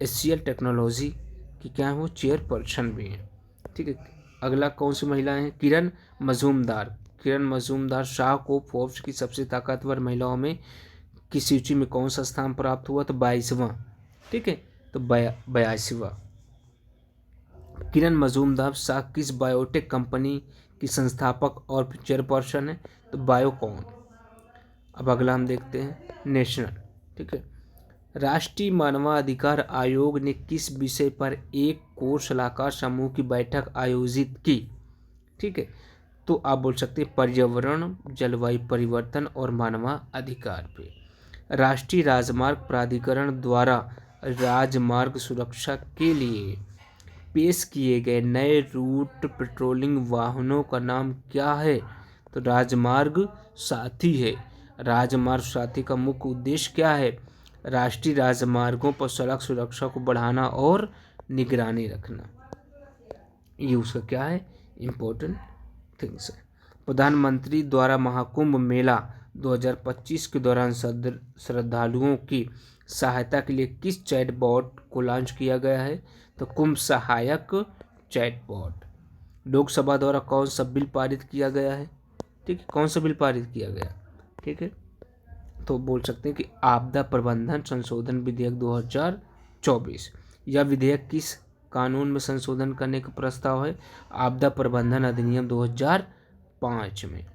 HCL टेक्नोलॉजी की क्या है वो चेयरपर्सन भी है। ठीक है। अगला कौन सी महिला है, किरण मजूमदार शाह को फोर्ब्स की सबसे ताकतवर महिलाओं में की सूची में कौन सा स्थान प्राप्त हुआ, तो 22वां। ठीक है। तो 82वां। किरण मजूमदार शाह किस बायोटेक कंपनी की संस्थापक और चेयरपर्सन है, तो बायोकॉन। अब अगला हम देखते हैं नेशनल। ठीक है। राष्ट्रीय मानवाधिकार आयोग ने किस विषय पर एक कोर सलाहकार समूह की बैठक आयोजित की। ठीक है। तो आप बोल सकते हैं पर्यावरण, जलवायु परिवर्तन और मानवाधिकार पे। राष्ट्रीय राजमार्ग प्राधिकरण द्वारा राजमार्ग सुरक्षा के लिए पेश किए गए नए रूट पेट्रोलिंग वाहनों का नाम क्या है, तो राजमार्ग साथी है। राजमार्ग साथी का मुख्य उद्देश्य क्या है, राष्ट्रीय राजमार्गों पर सड़क सुरक्षा को बढ़ाना और निगरानी रखना, ये उसका क्या है, इम्पोर्टेंट थिंग्स है। प्रधानमंत्री द्वारा महाकुंभ मेला 2025 के दौरान श्रद्धालुओं की सहायता के लिए किस चैटबॉट को लॉन्च किया गया है, तो कुंभ सहायक चैटबॉट। लोकसभा द्वारा कौन सा बिल पारित किया गया है, ठीक है, कौन सा बिल पारित किया गया, ठीक है, तो बोल सकते हैं कि आपदा प्रबंधन संशोधन विधेयक 2024। यह विधेयक किस कानून में संशोधन करने का प्रस्ताव है, आपदा प्रबंधन अधिनियम 2005 में।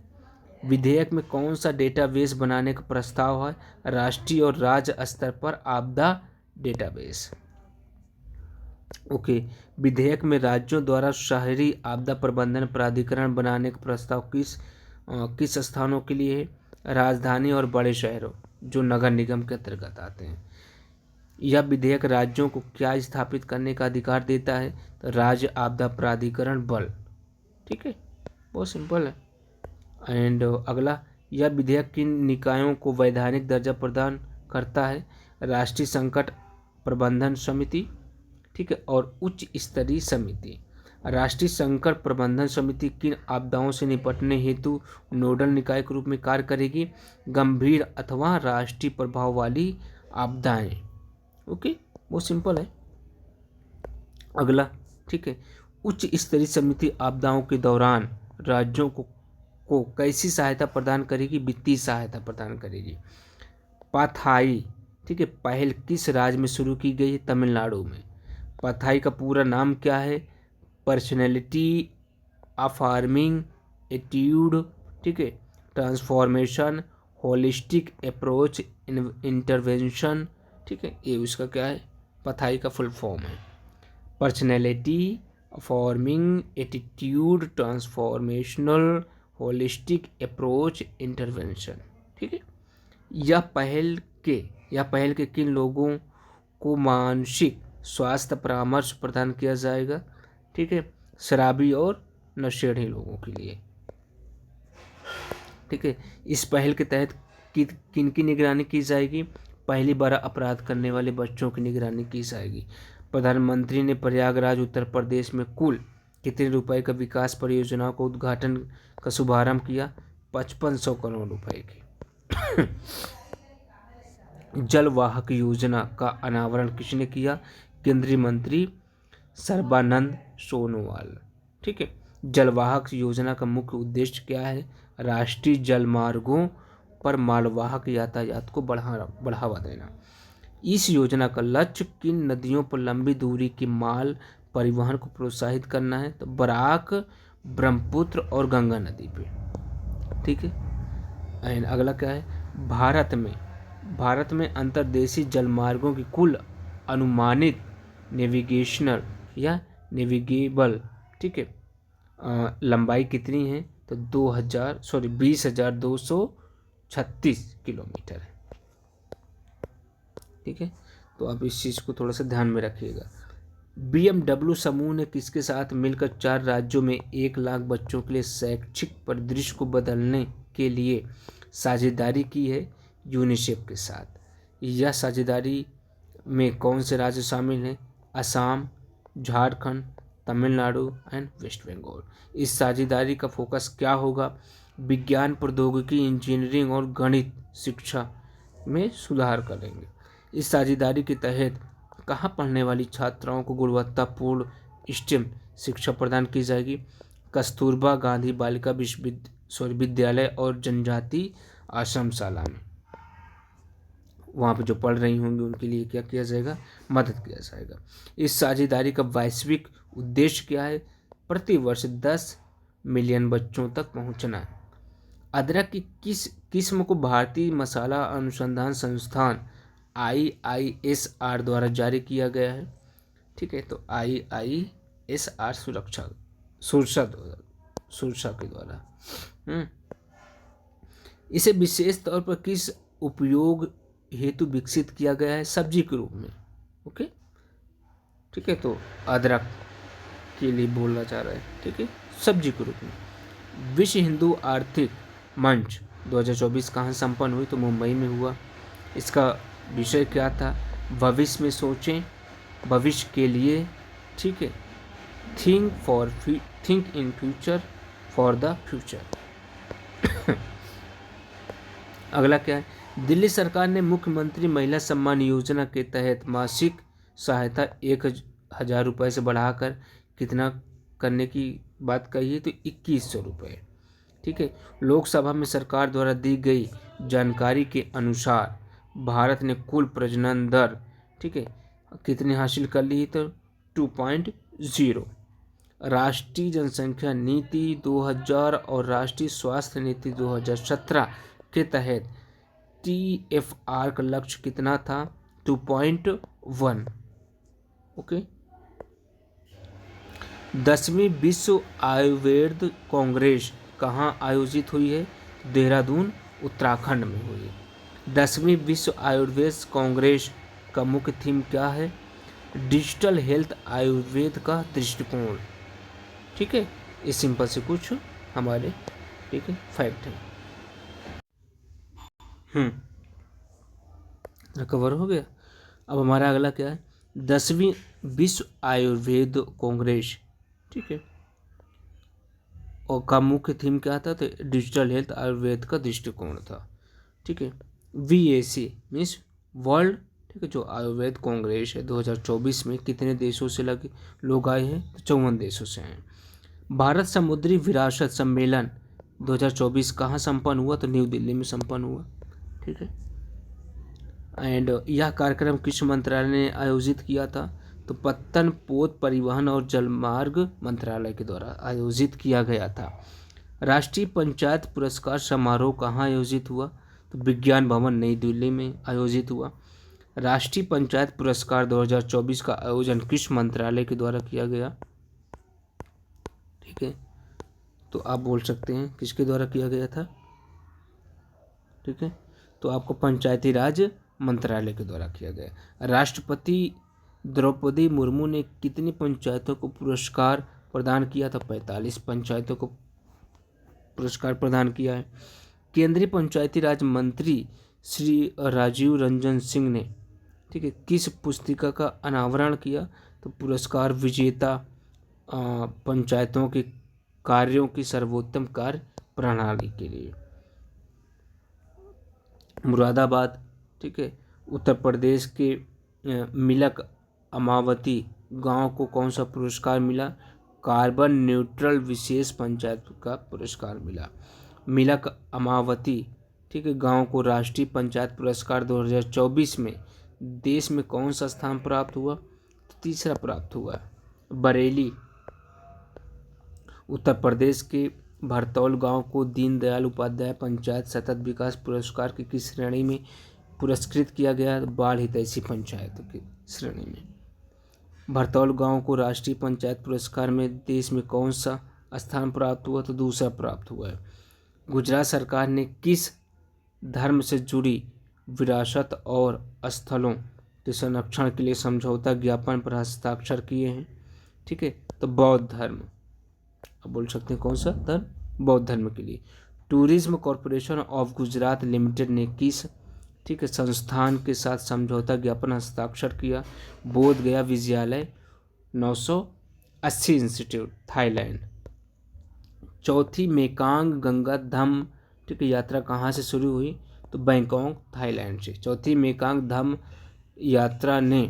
विधेयक में कौन सा डेटाबेस बनाने का प्रस्ताव है, राष्ट्रीय और राज्य स्तर पर आपदा डेटाबेस। ओके। विधेयक में राज्यों द्वारा शहरी आपदा प्रबंधन प्राधिकरण बनाने का प्रस्ताव किस स्थानों के लिए है, राजधानी और बड़े शहरों जो नगर निगम के अंतर्गत आते हैं। यह विधेयक राज्यों को क्या स्थापित करने का अधिकार देता है, तो राज्य आपदा प्राधिकरण बल। ठीक है, बहुत सिंपल है। एंड अगला, यह विधेयक किन निकायों को वैधानिक दर्जा प्रदान करता है, राष्ट्रीय संकट प्रबंधन समिति, ठीक है, और उच्च स्तरीय समिति। राष्ट्रीय संकट प्रबंधन समिति किन आपदाओं से निपटने हेतु नोडल निकाय के रूप में कार्य करेगी, गंभीर अथवा राष्ट्रीय प्रभाव वाली आपदाएं। ओके, वो सिंपल है। अगला, ठीक है, उच्च स्तरीय समिति आपदाओं के दौरान राज्यों को कैसी सहायता प्रदान करेगी, वित्तीय सहायता प्रदान करेगी। पाथाई, ठीक है, पहल किस राज्य में शुरू की गई है, तमिलनाडु में। पाथाई का पूरा नाम क्या है, पर्सनैलिटी अफार्मिंग एटीट्यूड, ठीक है, ट्रांसफॉर्मेशन होलिस्टिक अप्रोच इंटरवेंशन, ठीक है, ये उसका क्या है, पथाई का फुल फॉर्म है। Personality forming attitude transformational holistic approach intervention. ठीक है। यह पहल के किन लोगों को मानसिक स्वास्थ्य परामर्श प्रदान किया जाएगा, ठीक है, शराबी और नशेड़ी लोगों के लिए। ठीक है। इस पहल के तहत किन की निगरानी की जाएगी, पहली बार अपराध करने वाले बच्चों की निगरानी की जाएगी। प्रधानमंत्री ने प्रयागराज उत्तर प्रदेश में कुल कितने रुपए का विकास परियोजनाओं का उद्घाटन का शुभारंभ किया, 5500 करोड़ रुपए की। जलवाहक योजना का अनावरण किसने किया, केंद्रीय मंत्री सर्बानंद सोनोवाल। ठीक है। जलवाहक योजना का मुख्य उद्देश्य क्या है, राष्ट्रीय जलमार्गों पर मालवाहक यातायात को बढ़ावा देना। इस योजना का लक्ष्य किन नदियों पर लंबी दूरी के माल परिवहन को प्रोत्साहित करना है, तो बराक, ब्रह्मपुत्र और गंगा नदी पे। ठीक है। एंड अगला क्या है, भारत में अंतर्देशीय जलमार्गों की कुल अनुमानित नेविगेशनल या नेविगेबल, ठीक है, लंबाई कितनी है, तो 20,236 किलोमीटर है। ठीक है। तो आप इस चीज़ को थोड़ा सा ध्यान में रखिएगा। BMW समूह ने किसके साथ मिलकर 4 राज्यों में 1 लाख बच्चों के लिए शैक्षिक परिदृश्य को बदलने के लिए साझेदारी की है? यूनिसेफ के साथ। यह साझेदारी में कौन से राज्य शामिल हैं? असम, झारखंड, तमिलनाडु एंड वेस्ट बंगाल। इस साझेदारी का फोकस क्या होगा? विज्ञान, प्रौद्योगिकी, इंजीनियरिंग और गणित शिक्षा में सुधार करेंगे। इस साझेदारी के तहत कहाँ पढ़ने वाली छात्राओं को गुणवत्तापूर्ण स्टेम शिक्षा प्रदान की जाएगी? कस्तूरबा गांधी बालिका विश्वविद्यालय और जनजाति आश्रमशाला में। वहाँ पे जो पढ़ रही होंगी उनके लिए क्या किया जाएगा? मदद किया जाएगा। इस साझेदारी का वैश्विक उद्देश्य क्या है? प्रतिवर्ष 10 मिलियन बच्चों तक पहुँचना है। अदरक की किस किस्म को भारतीय मसाला अनुसंधान संस्थान IISR द्वारा जारी किया गया है? ठीक है, तो IISR सुरक्षा के द्वारा इसे विशेष तौर पर किस उपयोग हेतु विकसित किया गया है? सब्जी के रूप में। ओके, ठीक है, तो अदरक के लिए बोला जा रहा है। ठीक है, सब्जी के रूप में। विश्व हिंदू आर्थिक मंच 2024 कहाँ संपन्न हुई? तो मुंबई में हुआ। इसका विषय क्या था? भविष्य में सोचें, भविष्य के लिए। ठीक है, think in future for the future. अगला क्या है? दिल्ली सरकार ने मुख्यमंत्री महिला सम्मान योजना के तहत मासिक सहायता 1,000 रुपये से बढ़ाकर कितना करने की बात कही है? तो 2,100 रुपये। ठीक है, लोकसभा में सरकार द्वारा दी गई जानकारी के अनुसार भारत ने कुल प्रजनन दर, ठीक है, कितनी हासिल कर ली? तो 2.0। राष्ट्रीय जनसंख्या नीति 2000 और राष्ट्रीय स्वास्थ्य नीति 2017 के तहत TFR का लक्ष्य कितना था? 2.1। ओके। 10वीं विश्व आयुर्वेद कांग्रेस कहाँ आयोजित हुई है? देहरादून, उत्तराखंड में हुई है। 10वीं विश्व आयुर्वेद कांग्रेस का मुख्य थीम क्या है? डिजिटल हेल्थ आयुर्वेद का दृष्टिकोण। ठीक है, ये सिंपल से कुछ हमारे, ठीक है, फैक्ट है। कवर हो गया। अब हमारा अगला क्या है? 10वीं विश्व आयुर्वेद कांग्रेस, ठीक है, और का मुख्य थीम क्या था? तो डिजिटल हेल्थ आयुर्वेद का दृष्टिकोण था। ठीक है, VAC मीन्स वर्ल्ड, ठीक है, जो आयुर्वेद कांग्रेस है 2024 में कितने देशों से लगे लोग आए हैं? तो 54 देशों से हैं। भारत समुद्री विरासत सम्मेलन 2024 कहाँ संपन्न हुआ? तो न्यू दिल्ली में संपन्न हुआ। ठीक है, एंड यह कार्यक्रम किस मंत्रालय ने आयोजित किया था? तो पत्तन पोत परिवहन और जलमार्ग मंत्रालय के द्वारा आयोजित किया गया था। राष्ट्रीय पंचायत पुरस्कार समारोह कहाँ आयोजित हुआ? तो विज्ञान भवन नई दिल्ली में आयोजित हुआ। राष्ट्रीय पंचायत पुरस्कार 2024 का आयोजन किस मंत्रालय के द्वारा किया गया? ठीक है, तो आप बोल सकते हैं किसके द्वारा किया गया था? ठीक है, तो आपको पंचायती राज मंत्रालय के द्वारा किया गया। राष्ट्रपति द्रौपदी मुर्मू ने कितनी पंचायतों को पुरस्कार प्रदान किया था? 45 पंचायतों को पुरस्कार प्रदान किया है। केंद्रीय पंचायती राज मंत्री श्री राजीव रंजन सिंह ने, ठीक है, किस पुस्तिका का अनावरण किया? तो पुरस्कार विजेता पंचायतों के कार्यों की सर्वोत्तम कार्य प्रणाली के लिए। मुरादाबाद, ठीक है, उत्तर प्रदेश के मिलक अमावती गांव को कौन सा पुरस्कार मिला? कार्बन न्यूट्रल विशेष पंचायत का पुरस्कार मिला। मिलक अमावती, ठीक है, गांव को राष्ट्रीय पंचायत पुरस्कार 2024 में देश में कौन सा स्थान प्राप्त हुआ? तीसरा प्राप्त हुआ। बरेली, उत्तर प्रदेश के भरतौल गांव को दीनदयाल उपाध्याय पंचायत सतत विकास पुरस्कार की किस श्रेणी में पुरस्कृत किया गया? बाढ़ हितैषी पंचायत की श्रेणी में। भरतौल गांव को राष्ट्रीय पंचायत पुरस्कार में देश में कौन सा स्थान प्राप्त हुआ? तो दूसरा प्राप्त हुआ है। गुजरात सरकार ने किस धर्म से जुड़ी विरासत और स्थलों के संरक्षण के लिए समझौता ज्ञापन पर हस्ताक्षर किए हैं। ठीक है, तो बौद्ध धर्म, अब बोल सकते हैं कौन सा धर्म, बौद्ध धर्म के लिए। Tourism corporation of Gujarat limited ने किस, ठीक है, संस्थान के साथ समझौता ज्ञापन हस्ताक्षर किया? बोध गया विश्वविद्यालय, 980 इंस्टीट्यूट, थाईलैंड। चौथी मेकांग गंगा धम्म, ठीक है, यात्रा कहाँ से शुरू हुई? तो बैंकॉक, थाईलैंड से। चौथी मेकांग धम्म यात्रा ने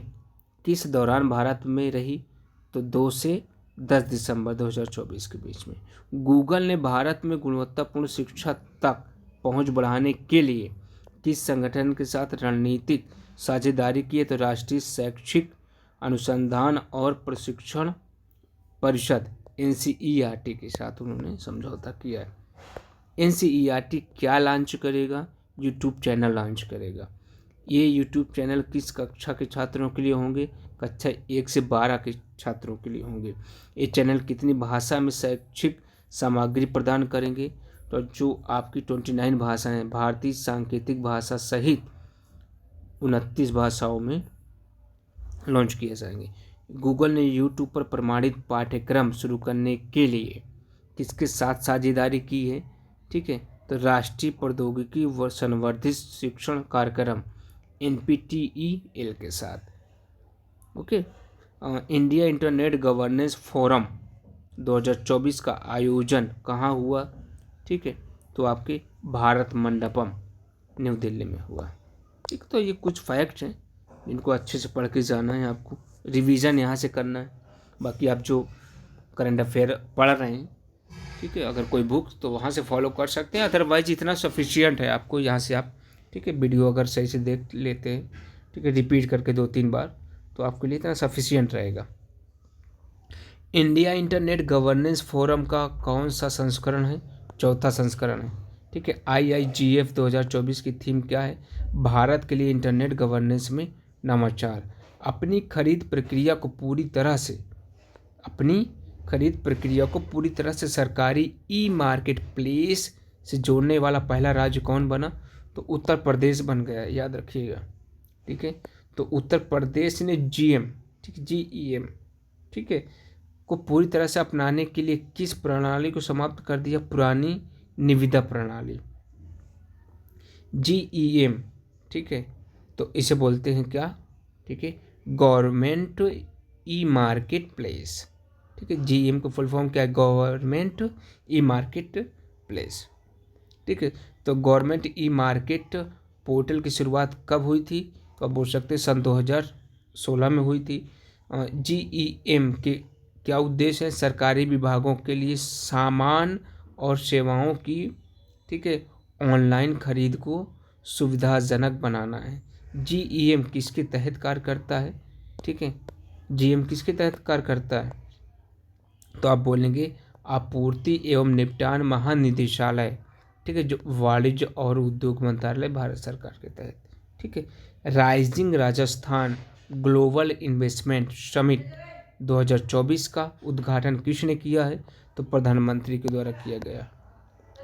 किस दौरान भारत में रही? तो 2 से 10 दिसंबर 2024 के बीच में। गूगल ने भारत में गुणवत्तापूर्ण शिक्षा तक पहुंच बढ़ाने के लिए किस संगठन के साथ रणनीतिक साझेदारी की है? तो राष्ट्रीय शैक्षिक अनुसंधान और प्रशिक्षण परिषद NCERT के साथ उन्होंने समझौता किया है। NCERT क्या लॉन्च करेगा? यूट्यूब चैनल लॉन्च करेगा। ये यूट्यूब चैनल किस कक्षा के छात्रों के लिए होंगे? कक्षा 1 से 12 के छात्रों के लिए होंगे। ये चैनल कितनी भाषा में शैक्षिक सामग्री प्रदान करेंगे? तो जो आपकी 29 भाषाएं, भारतीय सांकेतिक भाषा सहित 29 भाषाओं में लॉन्च किए जाएंगे। गूगल ने यूट्यूब पर प्रमाणित पाठ्यक्रम शुरू करने के लिए किसके साथ साझेदारी की है? ठीक है, तो राष्ट्रीय प्रौद्योगिकी व संवर्धित शिक्षण कार्यक्रम NPTEL के साथ। Okay, India internet governance forum 2024 का आयोजन कहाँ हुआ? ठीक है, तो आपके भारत मंडपम, न्यू दिल्ली में हुआ। ठीक, तो ये कुछ फैक्ट्स हैं इनको अच्छे से पढ़ के जाना है, आपको रिवीजन यहाँ से करना है। बाकी आप जो करंट अफेयर पढ़ रहे हैं, ठीक है, अगर कोई बुक तो वहाँ से फॉलो कर सकते हैं, अदरवाइज इतना सफिशियंट है आपको यहाँ से आप, ठीक है, वीडियो अगर सही से देख लेते हैं, ठीक है, रिपीट करके 2-3 बार, तो आपके लिए इतना सफिशियंट रहेगा। इंडिया इंटरनेट गवर्नेंस फोरम का कौन सा संस्करण है? चौथा संस्करण है। ठीक है, IIGF 2024 की थीम क्या है? भारत के लिए इंटरनेट गवर्नेंस में नवाचार। अपनी खरीद प्रक्रिया को पूरी तरह से सरकारी ई-मार्केट प्लेस से जोड़ने वाला पहला राज्य कौन बना? तो उत्तर प्रदेश बन गया, याद रखिएगा। ठीक है, तो उत्तर प्रदेश ने GEM, ठीक, GEM, ठीक है, को पूरी तरह से अपनाने के लिए किस प्रणाली को समाप्त कर दिया? पुरानी निविदा प्रणाली, GEM। ठीक है, तो इसे बोलते हैं क्या? ठीक है, गवर्नमेंट ई-मार्केट प्लेस। ठीक है, GEM का फुल फॉर्म क्या है? Government e-market place. ठीक है, तो गवर्नमेंट ई-मार्केट पोर्टल की शुरुआत कब हुई थी? तो आप बोल सकते हैं सन 2016 में हुई थी। GEM के क्या उद्देश्य है? सरकारी विभागों के लिए सामान और सेवाओं की, ठीक है, ऑनलाइन खरीद को सुविधाजनक बनाना है। GEM किसके तहत कार्य करता है? ठीक है, GEM किसके तहत कार्य करता है? तो आप बोलेंगे आपूर्ति एवं निपटान महानिदेशालय, ठीक है, जो वाणिज्य और उद्योग मंत्रालय, भारत सरकार के तहत। ठीक है, rising Rajasthan global investment summit 2024 का उद्घाटन किसने किया है? तो प्रधानमंत्री के द्वारा किया गया।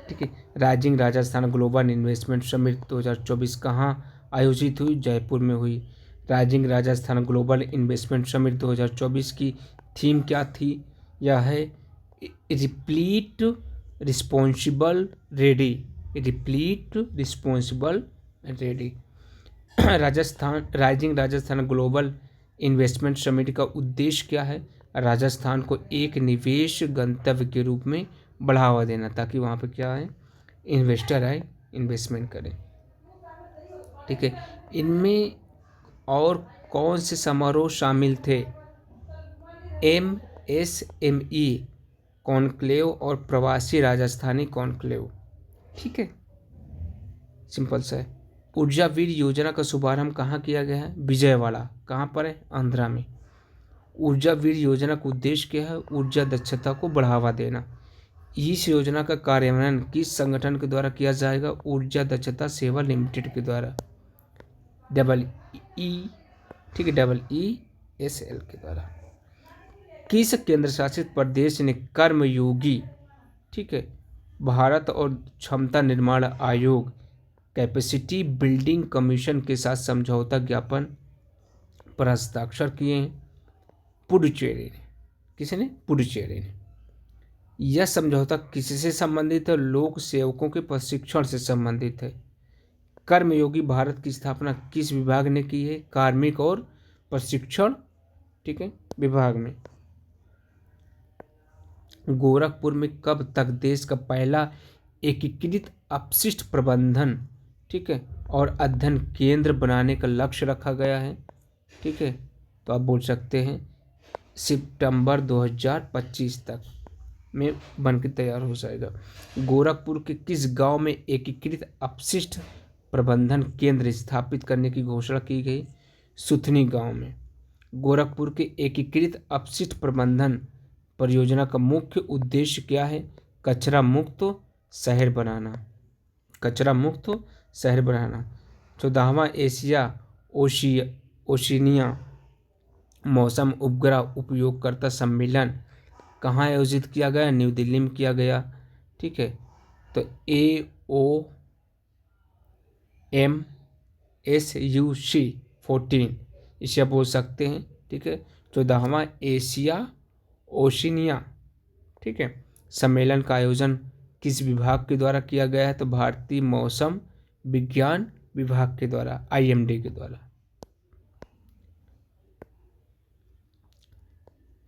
ठीक है, rising Rajasthan global investment summit 2024 कहाँ आयोजित हुई? जयपुर में हुई। Rising Rajasthan global investment summit 2024 की थीम क्या थी? यह है replete responsible ready, rising Rajasthan global investment summit का उद्देश्य क्या है? राजस्थान को एक निवेश गंतव्य के रूप में बढ़ावा देना, ताकि वहाँ पे क्या है, इन्वेस्टर आए, इन्वेस्टमेंट करें। ठीक है, इनमें और कौन से समारोह शामिल थे? MSME कॉन्क्लेव और प्रवासी राजस्थानी कॉन्क्लेव। ठीक है, सिंपल सा है। ऊर्जा वीर योजना का शुभारंभ कहाँ किया गया है? विजयवाड़ा, कहाँ पर है? आंध्रा में। ऊर्जा वीर योजना का उद्देश्य क्या है? ऊर्जा दक्षता को बढ़ावा देना। इस योजना का कार्यान्वयन किस संगठन के द्वारा किया जाएगा? ऊर्जा दक्षता सेवा लिमिटेड के द्वारा, ठीक है, EESL के द्वारा। किस केंद्र शासित प्रदेश ने कर्मयोगी, ठीक है, भारत और क्षमता निर्माण आयोग कैपेसिटी बिल्डिंग कमीशन के साथ समझौता ज्ञापन पर हस्ताक्षर किए हैं पुडुचेरी ने। किसने? पुडुचेरी ने। यह समझौता किससे संबंधित है? लोक सेवकों के प्रशिक्षण से संबंधित है। कर्मयोगी भारत की स्थापना किस विभाग ने की है? कार्मिक और प्रशिक्षण, ठीक है, विभाग में। गोरखपुर में कब तक देश का पहला एकीकृत अपशिष्ट प्रबंधन, ठीक है, और अध्ययन केंद्र बनाने का लक्ष्य रखा गया है? ठीक है, तो आप बोल सकते हैं सितंबर 2025 तक में बनकर तैयार हो जाएगा। गोरखपुर के किस गांव में एकीकृत अपशिष्ट प्रबंधन केंद्र स्थापित करने की घोषणा की गई? सुथनी गांव में। गोरखपुर के एकीकृत अपशिष्ट प्रबंधन परियोजना का मुख्य उद्देश्य क्या है? कचरा मुक्त शहर बनाना। कचरा मुक्त शहर बनाना। 14वां एशिया ओशिनिया मौसम उपग्रह उपयोगकर्ता सम्मेलन कहाँ आयोजित किया गया? न्यू दिल्ली में किया गया। ठीक है, तो AOMSUC 14 इसे आप बोल सकते हैं। ठीक है, 14वां एशिया ओशिनिया, ठीक है, सम्मेलन का आयोजन किस विभाग के द्वारा किया गया है? तो भारतीय मौसम विज्ञान विभाग के द्वारा, IMD के द्वारा।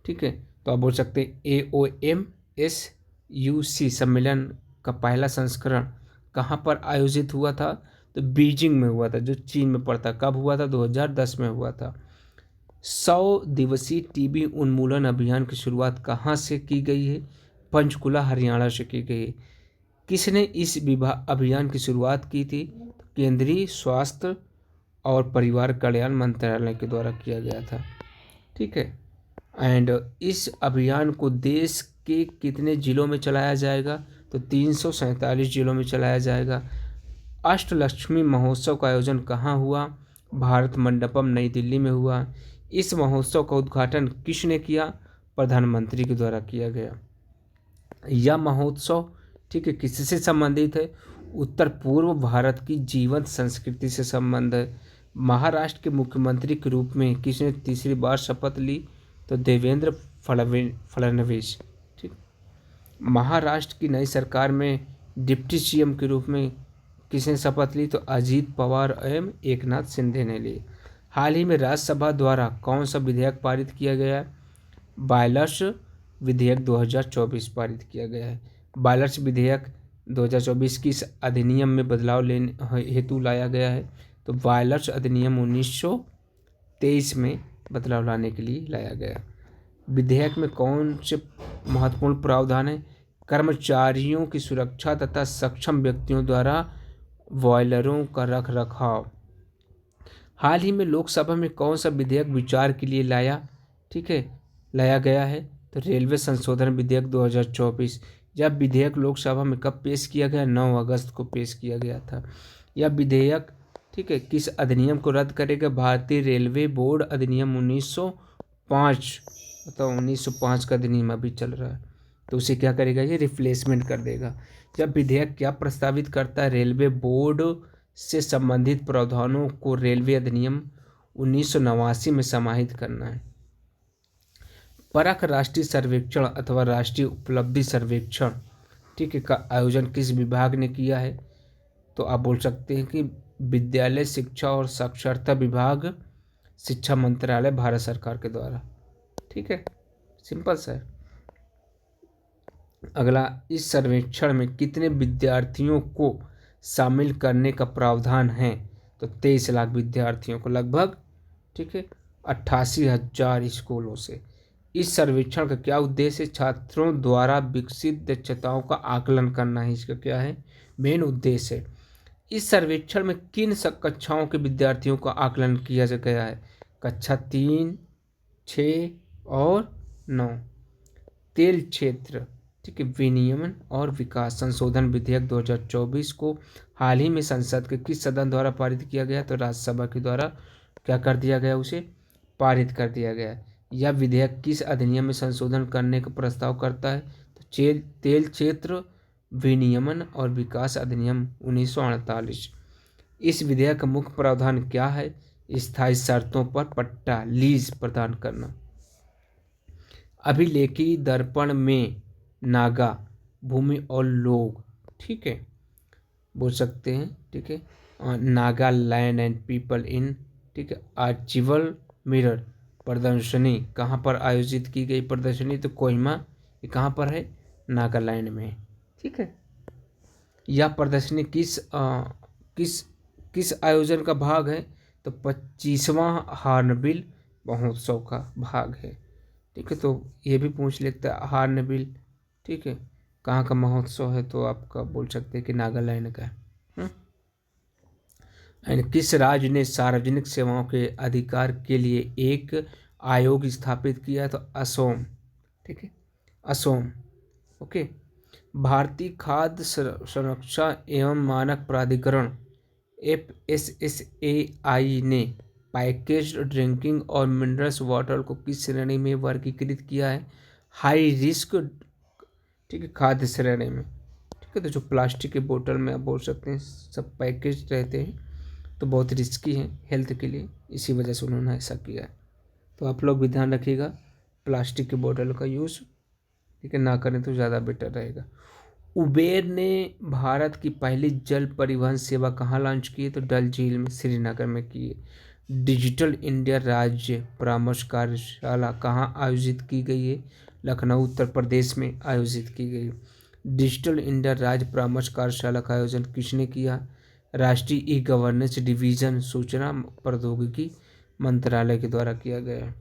ठीक है, तो आप बोल सकते हैं AOMSUC सम्मेलन का पहला संस्करण कहाँ पर आयोजित हुआ था? तो बीजिंग में हुआ था, जो चीन में पड़ता। कब हुआ था? 2010 में हुआ था। 100 दिवसीय टीबी उन्मूलन अभियान की शुरुआत कहाँ से की गई है? पंचकुला, हरियाणा से की गई है। किसने इस अभियान की शुरुआत की थी? केंद्रीय स्वास्थ्य और परिवार कल्याण मंत्रालय के द्वारा किया गया था। ठीक है, एंड इस अभियान को देश के कितने जिलों में चलाया जाएगा? तो 347 जिलों में चलाया जाएगा। अष्टलक्ष्मी महोत्सव का आयोजन कहाँ हुआ? भारत मंडपम, नई दिल्ली में हुआ। इस महोत्सव का उद्घाटन किसने किया? प्रधानमंत्री के द्वारा किया गया। यह महोत्सव, ठीक है, किससे संबंधित है? उत्तर पूर्व भारत की जीवंत संस्कृति से संबंध है। महाराष्ट्र के मुख्यमंत्री के रूप में किसने तीसरी बार शपथ ली? तो देवेंद्र फडणवीस। ठीक, महाराष्ट्र की नई सरकार में डिप्टी CM के रूप में किसने शपथ ली? तो अजीत पवार एवं एकनाथ शिंदे ने ली। हाल ही में राज्यसभा द्वारा कौन सा विधेयक पारित किया गया है? बायलर्स विधेयक 2024 पारित किया गया है। बायलर्स विधेयक 2024 की इस अधिनियम में बदलाव लेने हेतु लाया गया है। तो बायलर्स अधिनियम 1923 में बदलाव लाने के लिए लाया गया। विधेयक में कौन से महत्वपूर्ण प्रावधान है? कर्मचारियों की सुरक्षा तथा सक्षम व्यक्तियों द्वारा बॉयलरों का रख रखाव। हाल ही में लोकसभा में कौन सा विधेयक विचार के लिए लाया, ठीक है, लाया गया है? तो रेलवे संशोधन विधेयक 2024। यह विधेयक लोकसभा में कब पेश किया गया? 9 अगस्त को पेश किया गया था। यह विधेयक, ठीक है, किस अधिनियम को रद्द करेगा? भारतीय रेलवे बोर्ड अधिनियम 1905, मतलब 1905 का अधिनियम अभी चल रहा है, तो उसे क्या करेगा? ये रिप्लेसमेंट कर देगा। यह विधेयक क्या प्रस्तावित करता है? रेलवे बोर्ड से संबंधित प्रावधानों को रेलवे अधिनियम 1989 में समाहित करना है। परख राष्ट्रीय सर्वेक्षण अथवा राष्ट्रीय उपलब्धि सर्वेक्षण, ठीक है, का आयोजन किस विभाग ने किया है? तो आप बोल सकते हैं कि विद्यालय शिक्षा और साक्षरता विभाग, शिक्षा मंत्रालय, भारत सरकार के द्वारा। ठीक है, सिंपल सा है। अगला, इस सर्वेक्षण में कितने विद्यार्थियों को शामिल करने का प्रावधान है? तो 23 लाख विद्यार्थियों को लगभग, ठीक है, 88,000 स्कूलों से। इस सर्वेक्षण का क्या उद्देश्य है? छात्रों द्वारा विकसित दक्षताओं का आकलन करना है, इसका क्या है? मेन उद्देश्य है। इस सर्वेक्षण में किन कक्षाओं के विद्यार्थियों का आकलन किया गया है? कक्षा 3, 6 और 9। तेल क्षेत्र, ठीक है, विनियमन और विकास संशोधन विधेयक 2024 को हाल ही में संसद के किस सदन द्वारा पारित किया गया? तो राज्यसभा के द्वारा क्या कर दिया गया? उसे पारित कर दिया गया। यह विधेयक किस अधिनियम में संशोधन करने का प्रस्ताव करता है? तो तेल क्षेत्र विनियमन और विकास अधिनियम 1948। इस विधेयक का मुख्य प्रावधान क्या है? स्थायी शर्तों पर पट्टा लीज प्रदान करना। अभिलेखी दर्पण में नागा भूमि और लोग, ठीक है, बोल सकते हैं, ठीक है, नागालैंड एंड पीपल इन, ठीक है, आर्चिवल मिरर प्रदर्शनी कहाँ पर आयोजित की गई प्रदर्शनी, तो कोहिमा, ये कहाँ पर है, नागालैंड में, ठीक है। यह प्रदर्शनी किस किस आयोजन का भाग है, तो 25वां हॉर्नबिल महोत्सव का भाग है, ठीक है। तो ये भी पूछ लेता है हॉर्नबिल, ठीक है, कहाँ का महोत्सव है, तो आपका बोल सकते हैं कि नागालैंड का है। एंड किस राज्य ने सार्वजनिक सेवाओं के अधिकार के लिए एक आयोग स्थापित किया, तो असोम, ठीक है, असोम, ओके। भारतीय खाद्य सुरक्षा एवं मानक प्राधिकरण FSSAI ने पैकेज्ड ड्रिंकिंग और मिनरल्स वाटर को किस श्रेणी में वर्गीकृत किया है, हाई रिस्क, ठीक है, खाद्य श्रेणी में, ठीक है। तो जो प्लास्टिक के बोतल में आप बोल सकते हैं सब पैकेज रहते हैं, तो बहुत रिस्की है हेल्थ के लिए, इसी वजह से उन्होंने ऐसा किया है। तो आप लोग भी ध्यान रखिएगा प्लास्टिक के बोतल का यूज़, ठीक है, ना करें तो ज़्यादा बेटर रहेगा। उबेर ने भारत की पहली जल परिवहन सेवा कहाँ लॉन्च की है, तो डल झील में, श्रीनगर में की है। डिजिटल इंडिया राज्य परामर्श कार्यशाला कहाँ आयोजित की गई है, लखनऊ उत्तर प्रदेश में आयोजित की गई। डिजिटल इंडिया राज्य परामर्श कार्यशाला का आयोजन किसने किया, राष्ट्रीय ई गवर्नेंस डिवीजन सूचना प्रौद्योगिकी मंत्रालय के द्वारा किया गया है।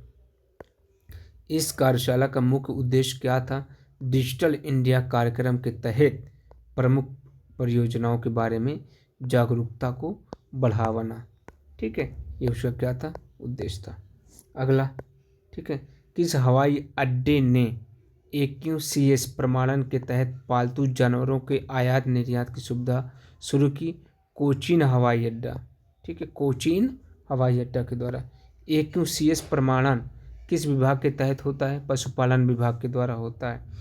इस कार्यशाला का मुख्य उद्देश्य क्या था, डिजिटल इंडिया कार्यक्रम के तहत प्रमुख परियोजनाओं के बारे में जागरूकता को बढ़ावाना, ठीक है, ये उसका क्या था, उद्देश्य था। अगला, ठीक है, किस हवाई अड्डे ने AQCS प्रमाणन के तहत पालतू जानवरों के आयात निर्यात की सुविधा शुरू की, कोचीन हवाई अड्डा, ठीक है, कोचीन हवाई अड्डा के द्वारा। AQCS प्रमाणन किस विभाग के तहत होता है, पशुपालन विभाग के द्वारा होता है।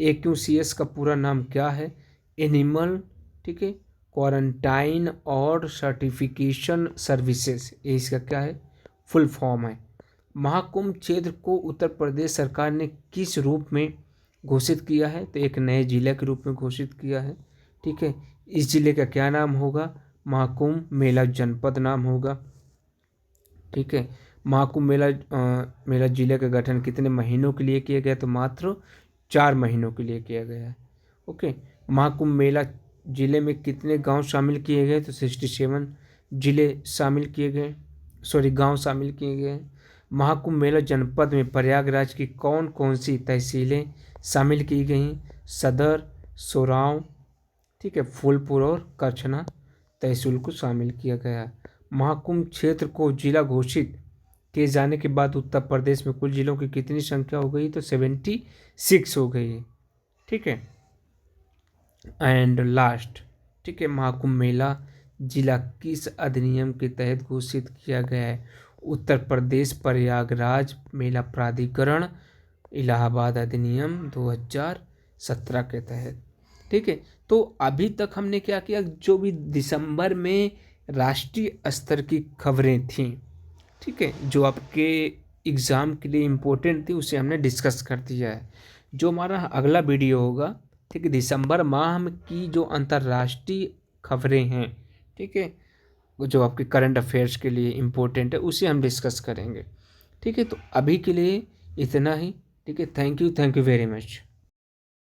AQCS का पूरा नाम क्या है, एनिमल, ठीक है, क्वारंटाइन और सर्टिफिकेशन सर्विसेज, ये इसका क्या है, फुल फॉर्म है। महाकुंभ क्षेत्र को उत्तर प्रदेश सरकार ने किस रूप में घोषित किया है, तो एक नए जिले के रूप में घोषित किया है, ठीक है। इस जिले का क्या नाम होगा, महाकुंभ मेला जनपद नाम होगा, ठीक है। महाकुंभ मेला जिले का गठन कितने महीनों के लिए किया गया, तो मात्र 4 महीनों के लिए किया गया है, ओके। महाकुंभ मेला जिले में कितने गांव शामिल किए गए, तो 67 जिले शामिल किए गए, गांव शामिल किए गए। महाकुंभ मेला जनपद में प्रयागराज की कौन कौन सी तहसीलें शामिल की गई, सदर, सोराव, ठीक है, फूलपुर और करछना तहसील को शामिल किया गया। महाकुंभ क्षेत्र को जिला घोषित किए जाने के बाद उत्तर प्रदेश में कुल जिलों की कितनी संख्या हो गई, तो 76 हो गई है, ठीक है। एंड लास्ट, ठीक है, महाकुंभ मेला जिला किस अधिनियम के तहत घोषित किया गया है, उत्तर प्रदेश प्रयागराज मेला प्राधिकरण इलाहाबाद अधिनियम 2017 के तहत, ठीक है। तो अभी तक हमने क्या किया, जो भी दिसंबर में राष्ट्रीय स्तर की खबरें थीं, ठीक है, जो आपके एग्ज़ाम के लिए इम्पोर्टेंट थी, उसे हमने डिस्कस कर दिया है। जो हमारा अगला वीडियो होगा, ठीक है, दिसंबर माह में की जो अंतर्राष्ट्रीय खबरें हैं, ठीक है, जो आपके करंट अफेयर्स के लिए इम्पोर्टेंट है, उसे हम डिस्कस करेंगे, ठीक है। तो अभी के लिए इतना ही, ठीक है। Thank you very much.